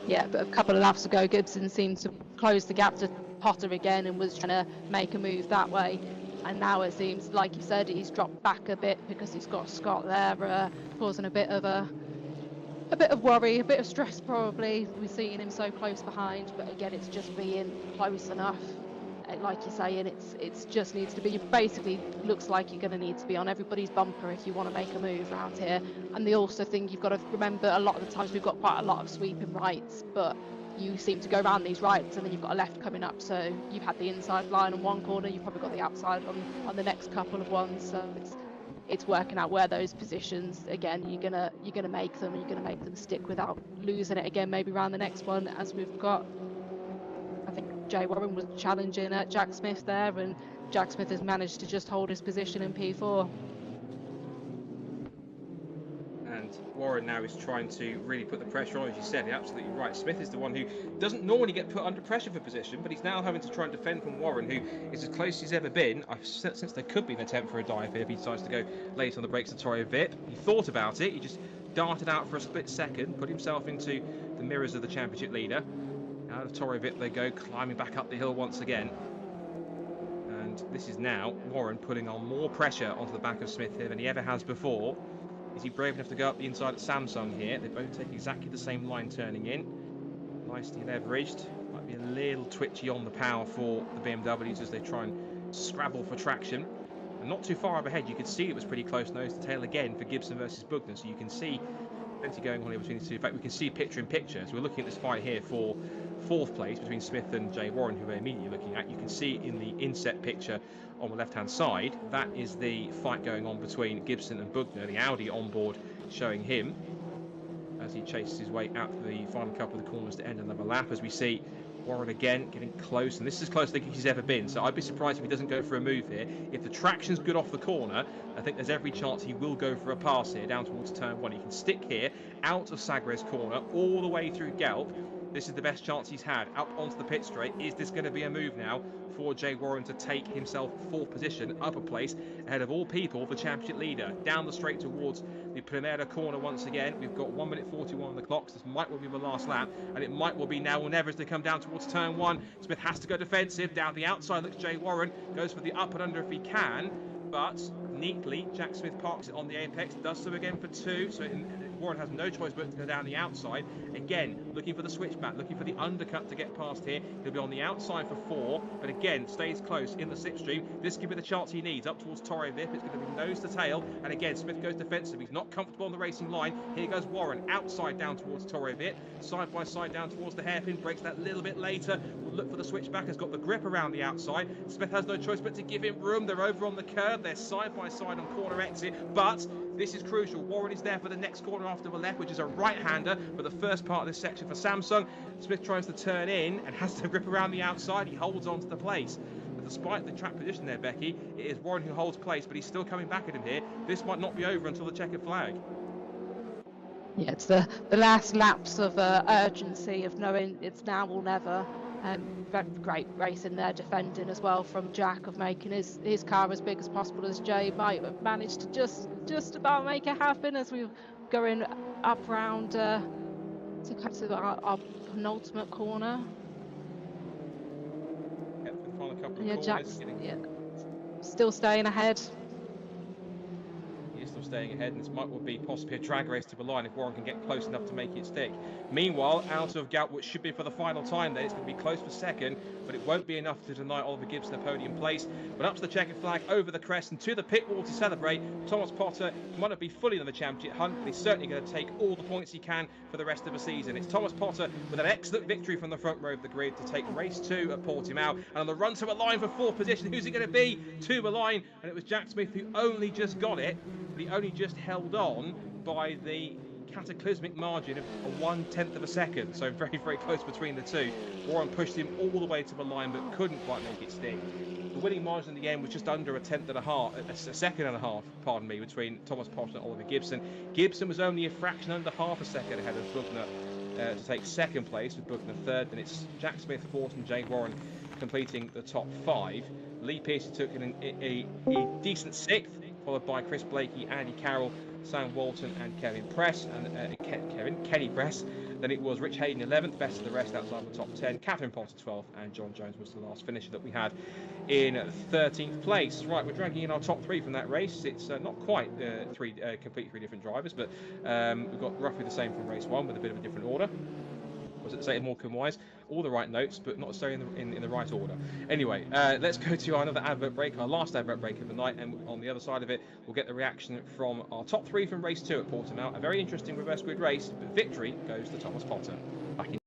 Yeah, but a couple of laps ago, Gibson seemed to close the gap to Potter again and was trying to make a move that way. And now it seems, like you said, he's dropped back a bit because he's got Scott there, causing a bit of worry, a bit of stress probably. We're seeing him so close behind, but again, it's just being close enough. Like you're saying, it's just needs to be. Basically, looks like you're going to need to be on everybody's bumper if you want to make a move around here. And the also thing you've got to remember, a lot of the times we've got quite a lot of sweeping rights, but you seem to go around these rights and then you've got a left coming up. So you've had the inside line on one corner, you've probably got the outside on the next couple of ones. So it's working out where those positions again you're gonna make them, and you're gonna make them stick without losing it again. Maybe around the next one, as we've got. I think Jay Warren was challenging Jack Smith there, and Jack Smith has managed to just hold his position in P4. And Warren now is trying to really put the pressure on, as you said. You're absolutely right. Smith is the one who doesn't normally get put under pressure for position, but he's now having to try and defend from Warren, who is as close as he's ever been. I've sensed there could be an attempt for a dive here if he decides to go late on the brakes of Toro Vip. He thought about it. He just darted out for a split second, put himself into the mirrors of the championship leader. Out of Toro Vip they go, climbing back up the hill once again. And this is now Warren putting on more pressure onto the back of Smith here than he ever has before. Is he brave enough to go up the inside at Samsung here? They both take exactly the same line turning in. Nicely leveraged. Might be a little twitchy on the power for the BMWs as they try and scrabble for traction. And not too far up ahead, you could see it was pretty close nose to tail again for Gibson versus Buckner. So you can see plenty going on here between these two. In fact, we can see picture in picture. So we're looking at this fight here for 4th place between Smith and Jay Warren, who we're immediately looking at. You can see in the inset picture on the left-hand side, that is the fight going on between Gibson and Buckner. The Audi on board showing him as he chases his way out to the final couple of the corners to end another lap. As we see Warren again getting close, and this is as close I think he's ever been, so I'd be surprised if he doesn't go for a move here. If the traction's good off the corner, I think there's every chance he will go for a pass here down towards turn 1. He can stick here out of Sagres corner all the way through Gelb. This is the best chance he's had up onto the pit straight. Is this going to be a move now for Jay Warren to take himself 4th position, up a place ahead of all people, the championship leader? Down the straight towards the Primera corner once again. We've got 1 minute 41 on the clock. This might well be the last lap, and it might well be now or never as they come down towards turn 1. Smith has to go defensive. Down the outside looks Jay Warren. Goes for the up and under if he can, but neatly Jack Smith parks it on the apex. Does so again for 2. So Warren has no choice but to go down the outside. Again, looking for the switchback, looking for the undercut to get past here. He'll be on the outside for 4, but again, stays close in the slipstream. This could be the chance he needs up towards Toro Vip. It's going to be nose to tail, and again, Smith goes defensive. He's not comfortable on the racing line. Here goes Warren, outside down towards Toro Vip, side by side down towards the hairpin. Breaks that little bit later. Will look for the switchback. Has got the grip around the outside. Smith has no choice but to give him room. They're over on the curb. They're side by side on corner exit, but this is crucial. Warren is there for the next corner after the left, which is a right-hander for the first part of this section for Samsung. Smith tries to turn in and has to grip around the outside. He holds on to the place. But despite the track position there, Becky, it is Warren who holds place, but he's still coming back at him here. This might not be over until the checkered flag. Yeah, it's the last laps of urgency of knowing it's now or never. Great racing there, defending as well from Jack, of making his car as big as possible, as Jay might have managed to just about make it happen as we're going up round to come to our penultimate corner. Yep, for the final couple of Yeah, corners, Jack's getting still staying ahead. He is still staying ahead, and this might well be possibly a drag race to the line if Warren can get close enough to make it stick. Meanwhile, out of Galp, which should be for the final time there, it's going to be close for second, but it won't be enough to deny Oliver Gibson a podium place. But up to the checkered flag, over the crest, and to the pit wall to celebrate. Thomas Potter might not be fully in the championship hunt, but he's certainly going to take all the points he can for the rest of the season. It's Thomas Potter with an excellent victory from the front row of the grid to take race 2 at Portimao. And on the run to a line for 4th position, who's it going to be? To the line, and it was Jack Smith who only just got it, but he only just held on by the cataclysmic margin of a 1/10 of a second, so very, very close between the two. Warren pushed him all the way to the line, but couldn't quite make it stick. The winning margin in the end was just under a second and a half, pardon me, between Thomas Potter and Oliver Gibson. Gibson was only a fraction under half a second ahead of Bugner to take second place, with Bugner third. Then it's Jack Smith, fourth, and Jay Warren completing the top 5. Lee Pearson took a decent 6th, followed by Chris Blakey, Andy Carroll, Sam Walton, and Kenny Press. Then it was Rich Hayden 11th, best of the rest outside the top 10. Catherine Potter 12th, and John Jones was the last finisher that we had in 13th place. Right, we're dragging in our top 3 from that race. It's not quite completely 3 different drivers, but we've got roughly the same from race 1 with a bit of a different order. Was it say Morecambe wise? All the right notes, but not necessarily in the right order. Anyway, let's go to another advert break, our last advert break of the night, and on the other side of it, we'll get the reaction from our top 3 from race 2 at Portimao. A very interesting reverse grid race, but victory goes to Thomas Potter. Back in.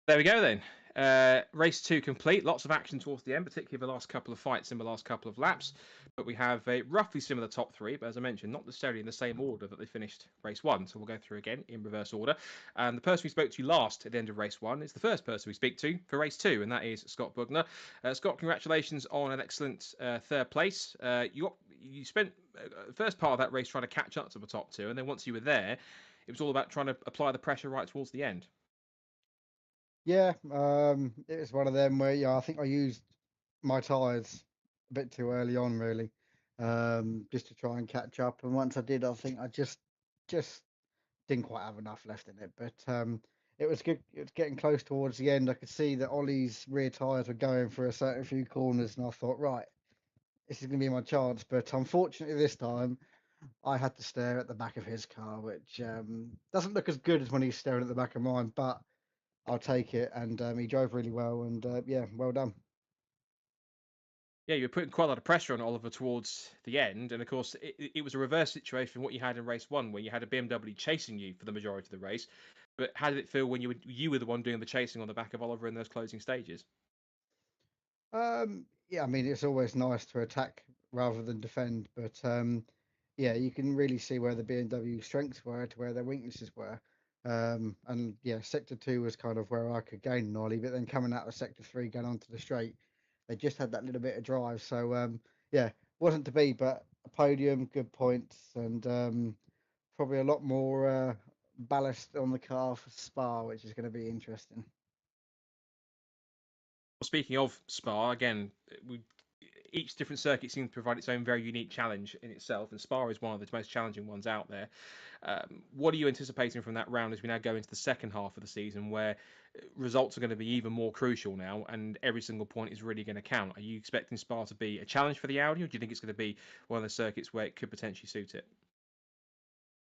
There we go then. Race 2 complete. Lots of action towards the end, particularly the last couple of fights in the last couple of laps. But we have a roughly similar top 3, but as I mentioned, not necessarily in the same order that they finished race 1. So we'll go through again in reverse order. And the person we spoke to last at the end of race 1 is the first person we speak to for race 2, and that is Scott Bugner. Scott, congratulations on an excellent 3rd place. You spent the first part of that race trying to catch up to the top 2, and then once you were there, it was all about trying to apply the pressure right towards the end. Yeah, it was one of them where I think I used my tyres a bit too early on, really, just to try and catch up. And once I did, I think I just didn't quite have enough left in it. But it was good. It was getting close towards the end. I could see that Ollie's rear tyres were going for a certain few corners, and I thought, right, this is going to be my chance. But unfortunately, this time I had to stare at the back of his car, which doesn't look as good as when he's staring at the back of mine, but I'll take it. And he drove really well, and yeah, well done. Yeah, you were putting quite a lot of pressure on Oliver towards the end, and of course it was a reverse situation from what you had in race 1, where you had a BMW chasing you for the majority of the race. But how did it feel when you were the one doing the chasing on the back of Oliver in those closing stages? Yeah, I mean, it's always nice to attack rather than defend, but yeah, you can really see where the BMW strengths were to where their weaknesses were. And yeah, sector 2 was kind of where I could gain an ollie, but then coming out of sector 3 going onto the straight, they just had that little bit of drive. So yeah, wasn't to be, but a podium, good points, and probably a lot more ballast on the car for Spa, which is going to be interesting. Well, speaking of Spa, again, each different circuit seems to provide its own very unique challenge in itself, and Spa is one of the most challenging ones out there. What are you anticipating from that round as we now go into the second half of the season, where results are going to be even more crucial now, and every single point is really going to count. Are you expecting Spa to be a challenge for the Audi, or do you think it's going to be one of the circuits where it could potentially suit it?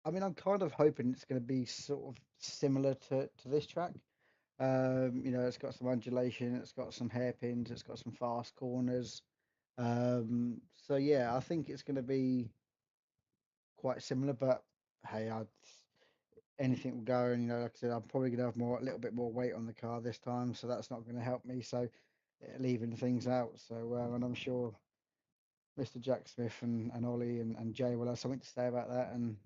I mean, I'm kind of hoping it's going to be sort of similar to this track. It's got some undulation, it's got some hairpins, it's got some fast corners. So yeah, I think it's going to be quite similar. But hey, anything will go. And like I said, I'm probably going to have a little bit more weight on the car this time, so that's not going to help me. So leaving things out. So and I'm sure Mr. Jack Smith and Ollie and Jay will have something to say about that and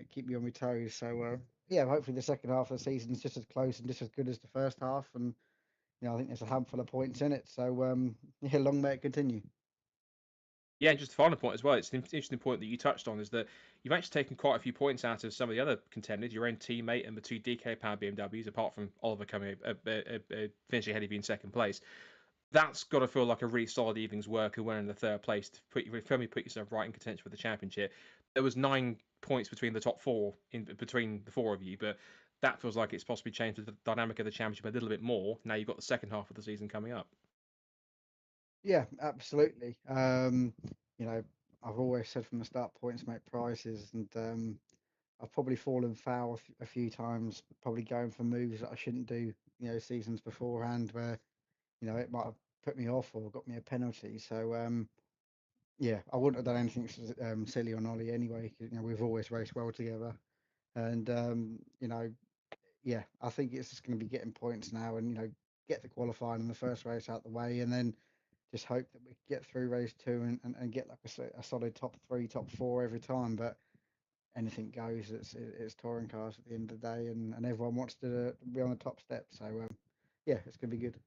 keep me on my toes. So yeah, hopefully the second half of the season is just as close and just as good as the first half. And I think there's a handful of points in it. So yeah, long may it continue. Yeah, and just a final point as well. It's an interesting point that you touched on is that you've actually taken quite a few points out of some of the other contenders, your own teammate and the two DK Power BMWs, apart from Oliver coming finishing ahead of you in second place. That's got to feel like a really solid evening's work and winning the third place to put yourself right in contention for the championship. There was 9 points between the top four between the four of you, but that feels like it's possibly changed the dynamic of the championship a little bit more. Now you've got the second half of the season coming up. Yeah, absolutely. I've always said from the start, points make prizes, and I've probably fallen foul a few times, probably going for moves that I shouldn't do, seasons beforehand, where it might have put me off or got me a penalty. So yeah, I wouldn't have done anything silly on Ollie anyway. 'Cause, we've always raced well together, and yeah, I think it's just going to be getting points now, and get the qualifying in the first race out the way, and then just hope that we get through race 2 and get like a solid top 3, top 4 every time. But anything goes. It's touring cars at the end of the day, and everyone wants to be on the top step. So yeah, it's going to be good.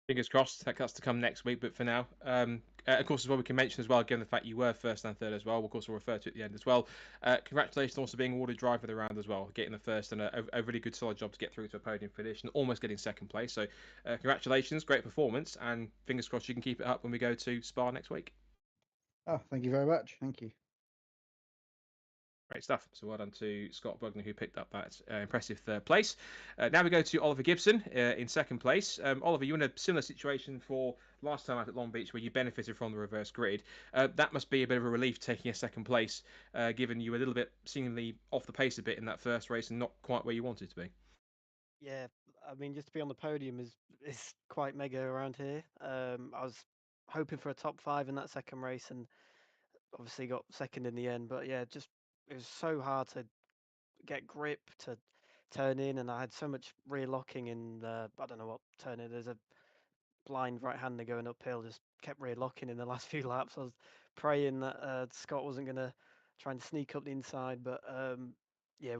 Fingers crossed that's to come next week. But for now, of course, as well, we can mention as well, given the fact you were first and third as well. Of course, we'll refer to it at the end as well. Congratulations on also being awarded driver of the round as well, getting the first and a really good solid job to get through to a podium finish and almost getting second place. So congratulations, great performance, and fingers crossed you can keep it up when we go to Spa next week. Oh, thank you very much. Thank you. Great stuff. So well done to Scott Bugner, who picked up that impressive third place. Now we go to Oliver Gibson in second place. Oliver, you were in a similar situation for last time out at Long Beach where you benefited from the reverse grid. That must be a bit of a relief taking a second place, given you were a little bit seemingly off the pace a bit in that first race and not quite where you wanted to be. Yeah, I mean, just to be on the podium is quite mega around here. I was hoping for a top 5 in that second race and obviously got second in the end. But yeah, just it was so hard to get grip to turn in, and I had so much rear locking in the I don't know what turn in. There's a blind right-hander going uphill, just kept rear locking in the last few laps. I was praying that Scott wasn't going to try and sneak up the inside, but yeah,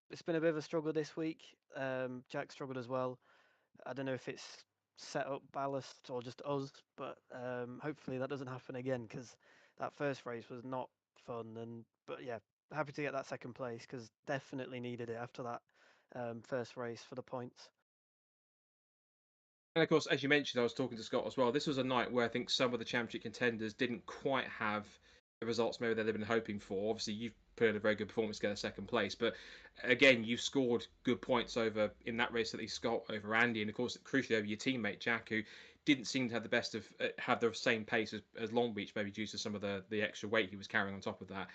it's been a bit of a struggle this week. Jack struggled as well. I don't know if it's set up ballast or just us, but hopefully that doesn't happen again because that first race was not fun. But yeah, happy to get that second place because definitely needed it after that first race for the points. And of course, as you mentioned, I was talking to Scott as well. This was a night where I think some of the championship contenders didn't quite have the results maybe they'd been hoping for. Obviously, you've put in a very good performance to get a second place, but again, you've scored good points over in that race, at least Scott over Andy, and of course, crucially over your teammate Jack, who didn't seem to have the best of have the same pace as Long Beach, maybe due to some of the extra weight he was carrying on top of that.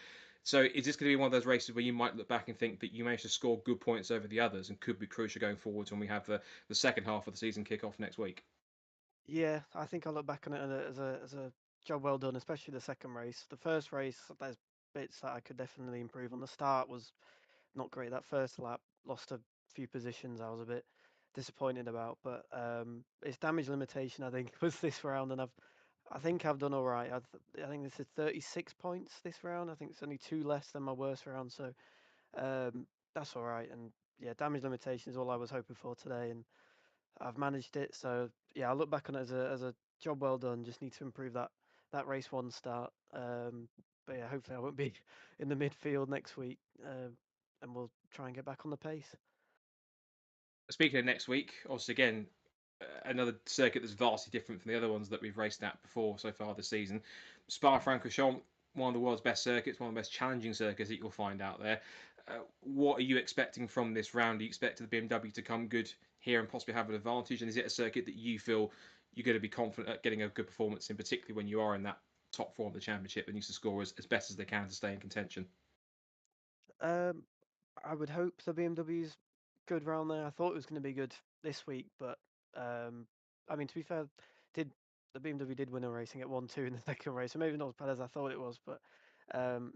So is this going to be one of those races where you might look back and think that you managed to score good points over the others and could be crucial going forwards when we have the second half of the season kick off next week? Yeah, I think I'll look back on it as a job well done, especially the second race. The first race, there's bits that I could definitely improve on. The start was not great. That first lap, lost a few positions. I was a bit disappointed about, but it's damage limitation. I think was this round, and I think I've done all right. I think this is 36 points this round. I think it's only 2 less than my worst round, so that's all right. And yeah, damage limitation is all I was hoping for today, and I've managed it. So yeah, I'll look back on it as a job well done. Just need to improve that race 1 start. But yeah, hopefully I won't be in the midfield next week, and we'll try and get back on the pace. Speaking of next week, also again, another circuit that's vastly different from the other ones that we've raced at before so far this season. Spa-Francorchamps, one of the world's best circuits, one of the most challenging circuits that you'll find out there. What are you expecting from this round? Do you expect the BMW to come good here and possibly have an advantage? And is it a circuit that you feel you're going to be confident at getting a good performance in, particularly when you are in that top four of the championship and needs to score as best as they can to stay in contention? I would hope the BMW's good round there. I thought it was going to be good this week, but I mean, to be fair, the BMW did win a race and get 1-2 in the second race, so maybe not as bad as I thought it was. But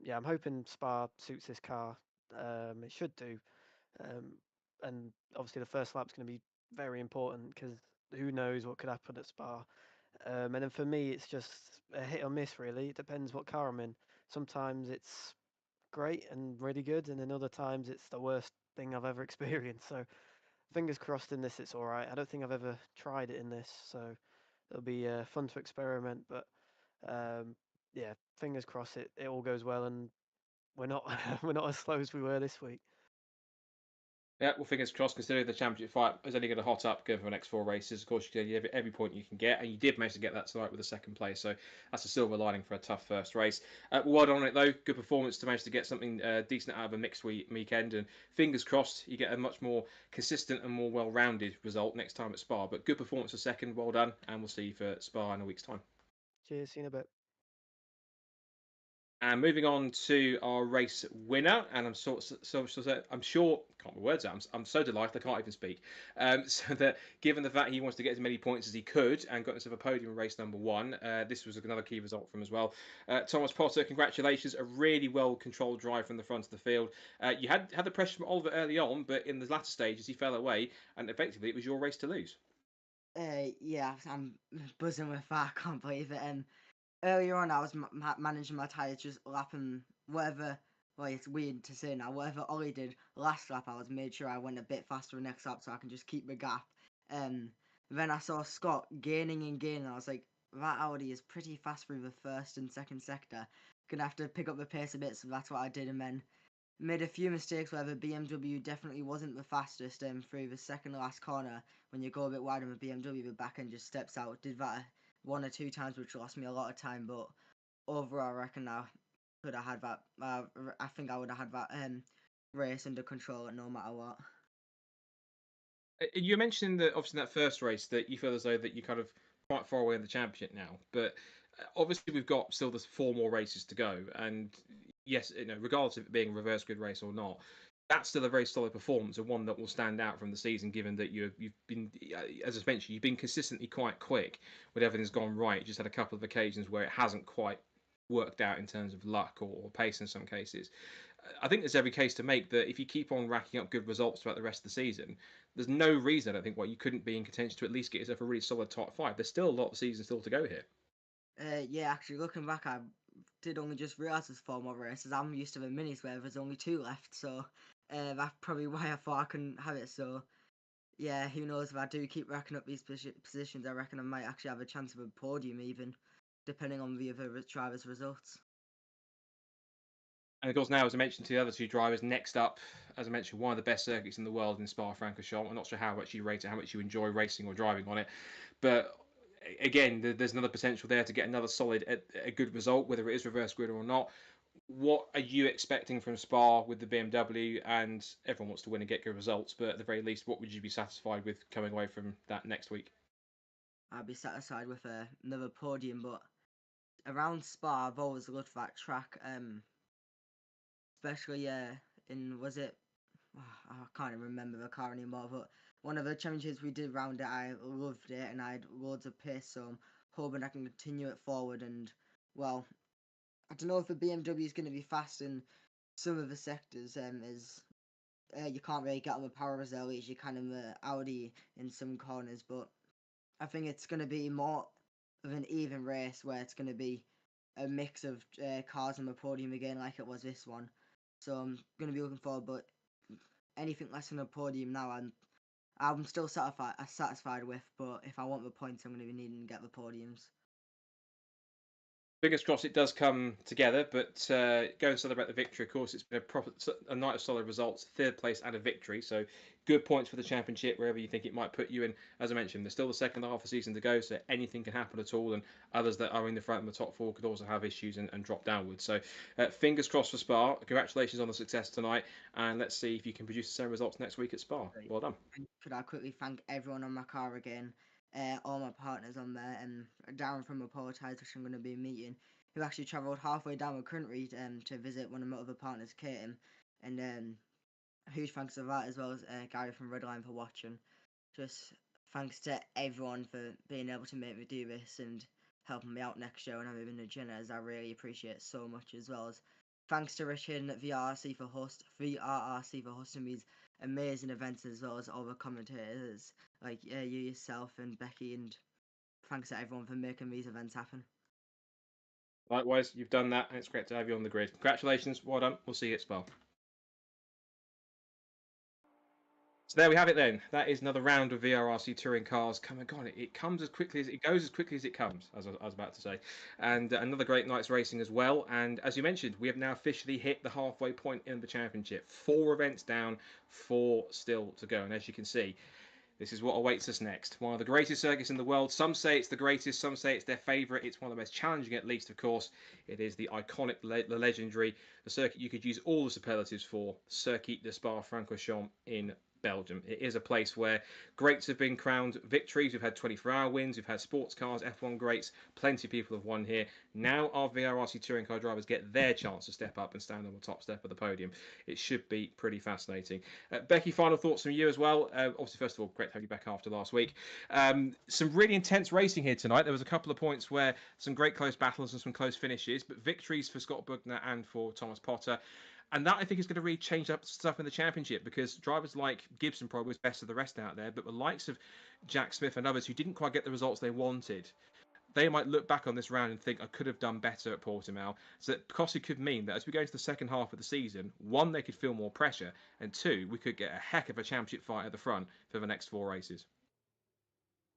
yeah, I'm hoping Spa suits this car. It should do, and obviously the first lap's going to be very important because who knows what could happen at Spa. And then for me, it's just a hit or miss, really. It depends what car I'm in. Sometimes it's great and really good, and then other times it's the worst thing I've ever experienced. So fingers crossed in this it's all right. I don't think I've ever tried it in this, so it'll be fun to experiment. But yeah, fingers crossed it all goes well and we're not we're not as slow as we were this week. Yeah, well, fingers crossed, considering the championship fight is only going to hot up going for the next four races. Of course, you get every point you can get, and you did manage to get that tonight with the second place, so that's a silver lining for a tough first race. Well done on it, though. Good performance to manage to get something decent out of a mixed weekend, and fingers crossed you get a much more consistent and more well-rounded result next time at Spa. But good performance for second, well done, and we'll see you for Spa in a week's time. Cheers, see you in a bit. And moving on to our race winner, and I'm I'm sure, can't my words out. I'm so delighted I can't even speak. So that given the fact he wants to get as many points as he could and got himself a podium in race number one, this was another key result from as well. Thomas Potter, congratulations! A really well controlled drive from the front of the field. You had the pressure from Oliver early on, but in the latter stages he fell away, and effectively it was your race to lose. Yeah, I'm buzzing with that. I can't believe it. Earlier on, I was managing my tyres, just lapping whatever. Well, it's weird to say now. Whatever Ollie did last lap, I was made sure I went a bit faster next lap so I can just keep the gap. Then I saw Scott gaining and gaining. I was like, that Audi is pretty fast through the first and second sector. Gonna have to pick up the pace a bit, so that's what I did. And then made a few mistakes where the BMW definitely wasn't the fastest through the second last corner. When you go a bit wide on the BMW, the back end just steps out. Did that one or two times, which lost me a lot of time, but overall I reckon I could have had that. I think I would have had that race under control no matter what. You mentioned that obviously in that first race that you feel as though that you kind of quite far away in the championship now, but obviously we've got still there's four more races to go, and yes, regardless of it being a reverse grid race or not, that's still a very solid performance and one that will stand out from the season. Given that you've been, as I mentioned, you've been consistently quite quick when everything's gone right. You just had a couple of occasions where it hasn't quite worked out in terms of luck or pace in some cases. I think there's every case to make that if you keep on racking up good results throughout the rest of the season, there's no reason, I don't think, why you couldn't be in contention to at least get yourself a really solid top five. There's still a lot of season still to go here. Yeah, actually, looking back, I did only just realise there's four more races. I'm used to the minis where there's only two left, so that's probably why I thought I couldn't have it. So, yeah, who knows, if I do keep racking up these positions, I reckon I might actually have a chance of a podium even, depending on the other drivers' results. And of course, now, as I mentioned to the other two drivers, next up, as I mentioned, one of the best circuits in the world in Spa-Francorchamps. I'm not sure how much you rate it, how much you enjoy racing or driving on it, but again, there's another potential there to get another solid, a good result, whether it is reverse grid or not. What are you expecting from Spa with the BMW? And everyone wants to win and get good results, but at the very least, what would you be satisfied with coming away from that next week? I'd be satisfied with another podium, but around Spa, I've always loved that track. Especially was it? I can't even remember the car anymore, but one of the challenges we did round it, I loved it, and I had loads of pace, so I'm hoping I can continue it forward. And well, I don't know if the BMW is going to be fast in some of the sectors, as you can't really get on the power reserve as you can in the Audi in some corners, but I think it's going to be more of an even race where it's going to be a mix of cars on the podium again, like it was this one. So I'm going to be looking forward, but anything less than a podium now, I'm still satisfied with. But if I want the points, I'm going to be needing to get the podiums. Fingers crossed it does come together, but go and celebrate the victory. Of course, it's been a night of solid results, third place and a victory. So good points for the championship, wherever you think it might put you in. As I mentioned, there's still the second half of the season to go, so anything can happen at all. And others that are in the front of the top four could also have issues and drop downwards. So fingers crossed for Spa. Congratulations on the success tonight. And let's see if you can produce the same results next week at Spa. Well done. Could I quickly thank everyone on my car again? All my partners on there, and Darren from Apologise, which I'm going to be meeting, who actually travelled halfway down the country to visit one of my other partners, Kate, and huge thanks to that, as well as Gary from Redline for watching. Just thanks to everyone for being able to make me do this and helping me out next show and having been a generous. I really appreciate it so much, as well as thanks to Richard at VRRC for hosting these amazing events, as well as all the commentators like you yourself and Becky, and thanks to everyone for making these events happen. Likewise, you've done that, and it's great to have you on the grid. Congratulations, well done. We'll see you at Spa. So there we have it then. That is another round of VRRC touring cars. Come on, it comes as quickly as it goes, as quickly as it comes, as I was about to say. And another great night's racing as well. And as you mentioned, we have now officially hit the halfway point in the championship. 4 events down, 4 still to go. And as you can see, this is what awaits us next. One of the greatest circuits in the world. Some say it's the greatest, some say it's their favourite. It's one of the most challenging, at least, of course. It is the iconic, the legendary, the circuit you could use all the superlatives for, Circuit de Spa-Francorchamps in Belgium. It is a place where greats have been crowned victories. We've had 24-hour wins, we've had sports cars, F1 greats, plenty of people have won here. Now our VRRC touring car drivers get their chance to step up and stand on the top step of the podium. It should be pretty fascinating. Becky, final thoughts from you as well. Obviously, first of all, great to have you back after last week. Some really intense racing here tonight. There was a couple of points where some great close battles and some close finishes, but victories for Scott Bugner and for Thomas Potter. And that, I think, is going to really change up stuff in the championship, because drivers like Gibson probably was best of the rest out there, but the likes of Jack Smith and others who didn't quite get the results they wanted, they might look back on this round and think, I could have done better at Portimao. So that possibly could mean that as we go into the second half of the season, 1, they could feel more pressure, and 2, we could get a heck of a championship fight at the front for the next 4 races.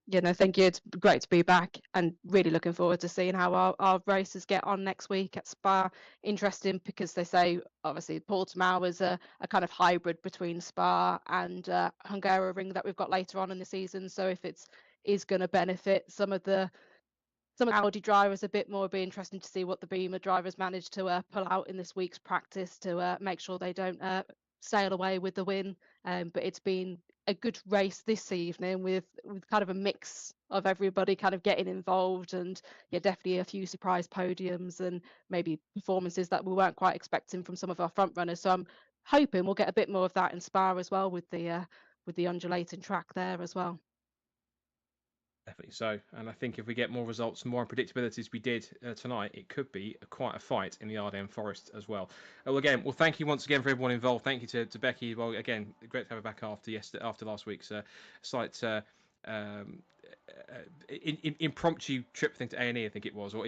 Yeah, no, thank you. It's great to be back, and really looking forward to seeing how our racers get on next week at Spa. Interesting, because they say obviously Portimao is a kind of hybrid between Spa and Hungaroring that we've got later on in the season. So if it's is going to benefit some of the Audi drivers a bit more, it'll be interesting to see what the Beamer drivers manage to pull out in this week's practice to make sure they don't sail away with the win. But it's been a good race this evening with kind of a mix of everybody kind of getting involved, and yeah, definitely a few surprise podiums and maybe performances that we weren't quite expecting from some of our front runners. So I'm hoping we'll get a bit more of that in Spa as well, with the undulating track there as well. Definitely so, and I think if we get more results and more unpredictability as we did tonight, it could be quite a fight in the Ardennes Forest as well. Well, thank you once again for everyone involved. Thank you to Becky. Well, again, great to have her back after last week's slight impromptu trip thing to A&E, I think it was, or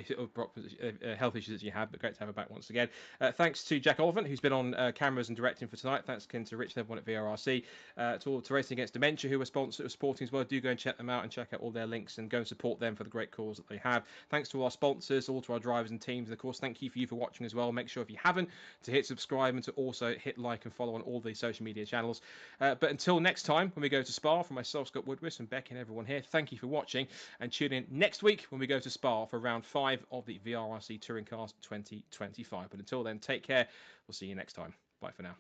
health issues that you had, but great to have her back once again. Thanks to Jack Oliphant, who's been on cameras and directing for tonight. Thanks again to Rich and everyone at VRRC, to Racing Against Dementia, who are supporting as well. Do go and check them out and check out all their links and go and support them for the great cause that they have. Thanks to all our sponsors, all to our drivers and teams, and of course, thank you for watching as well. Make sure, if you haven't, to hit subscribe and to also hit like and follow on all the social media channels. But until next time, when we go to Spa, from myself, Scott Woodwiss, and Becky and everyone here, thank you for watching, and tune in next week when we go to Spa for round 5 of the VRRC Touring Cars 2025. But until then, take care. We'll see you next time. Bye for now.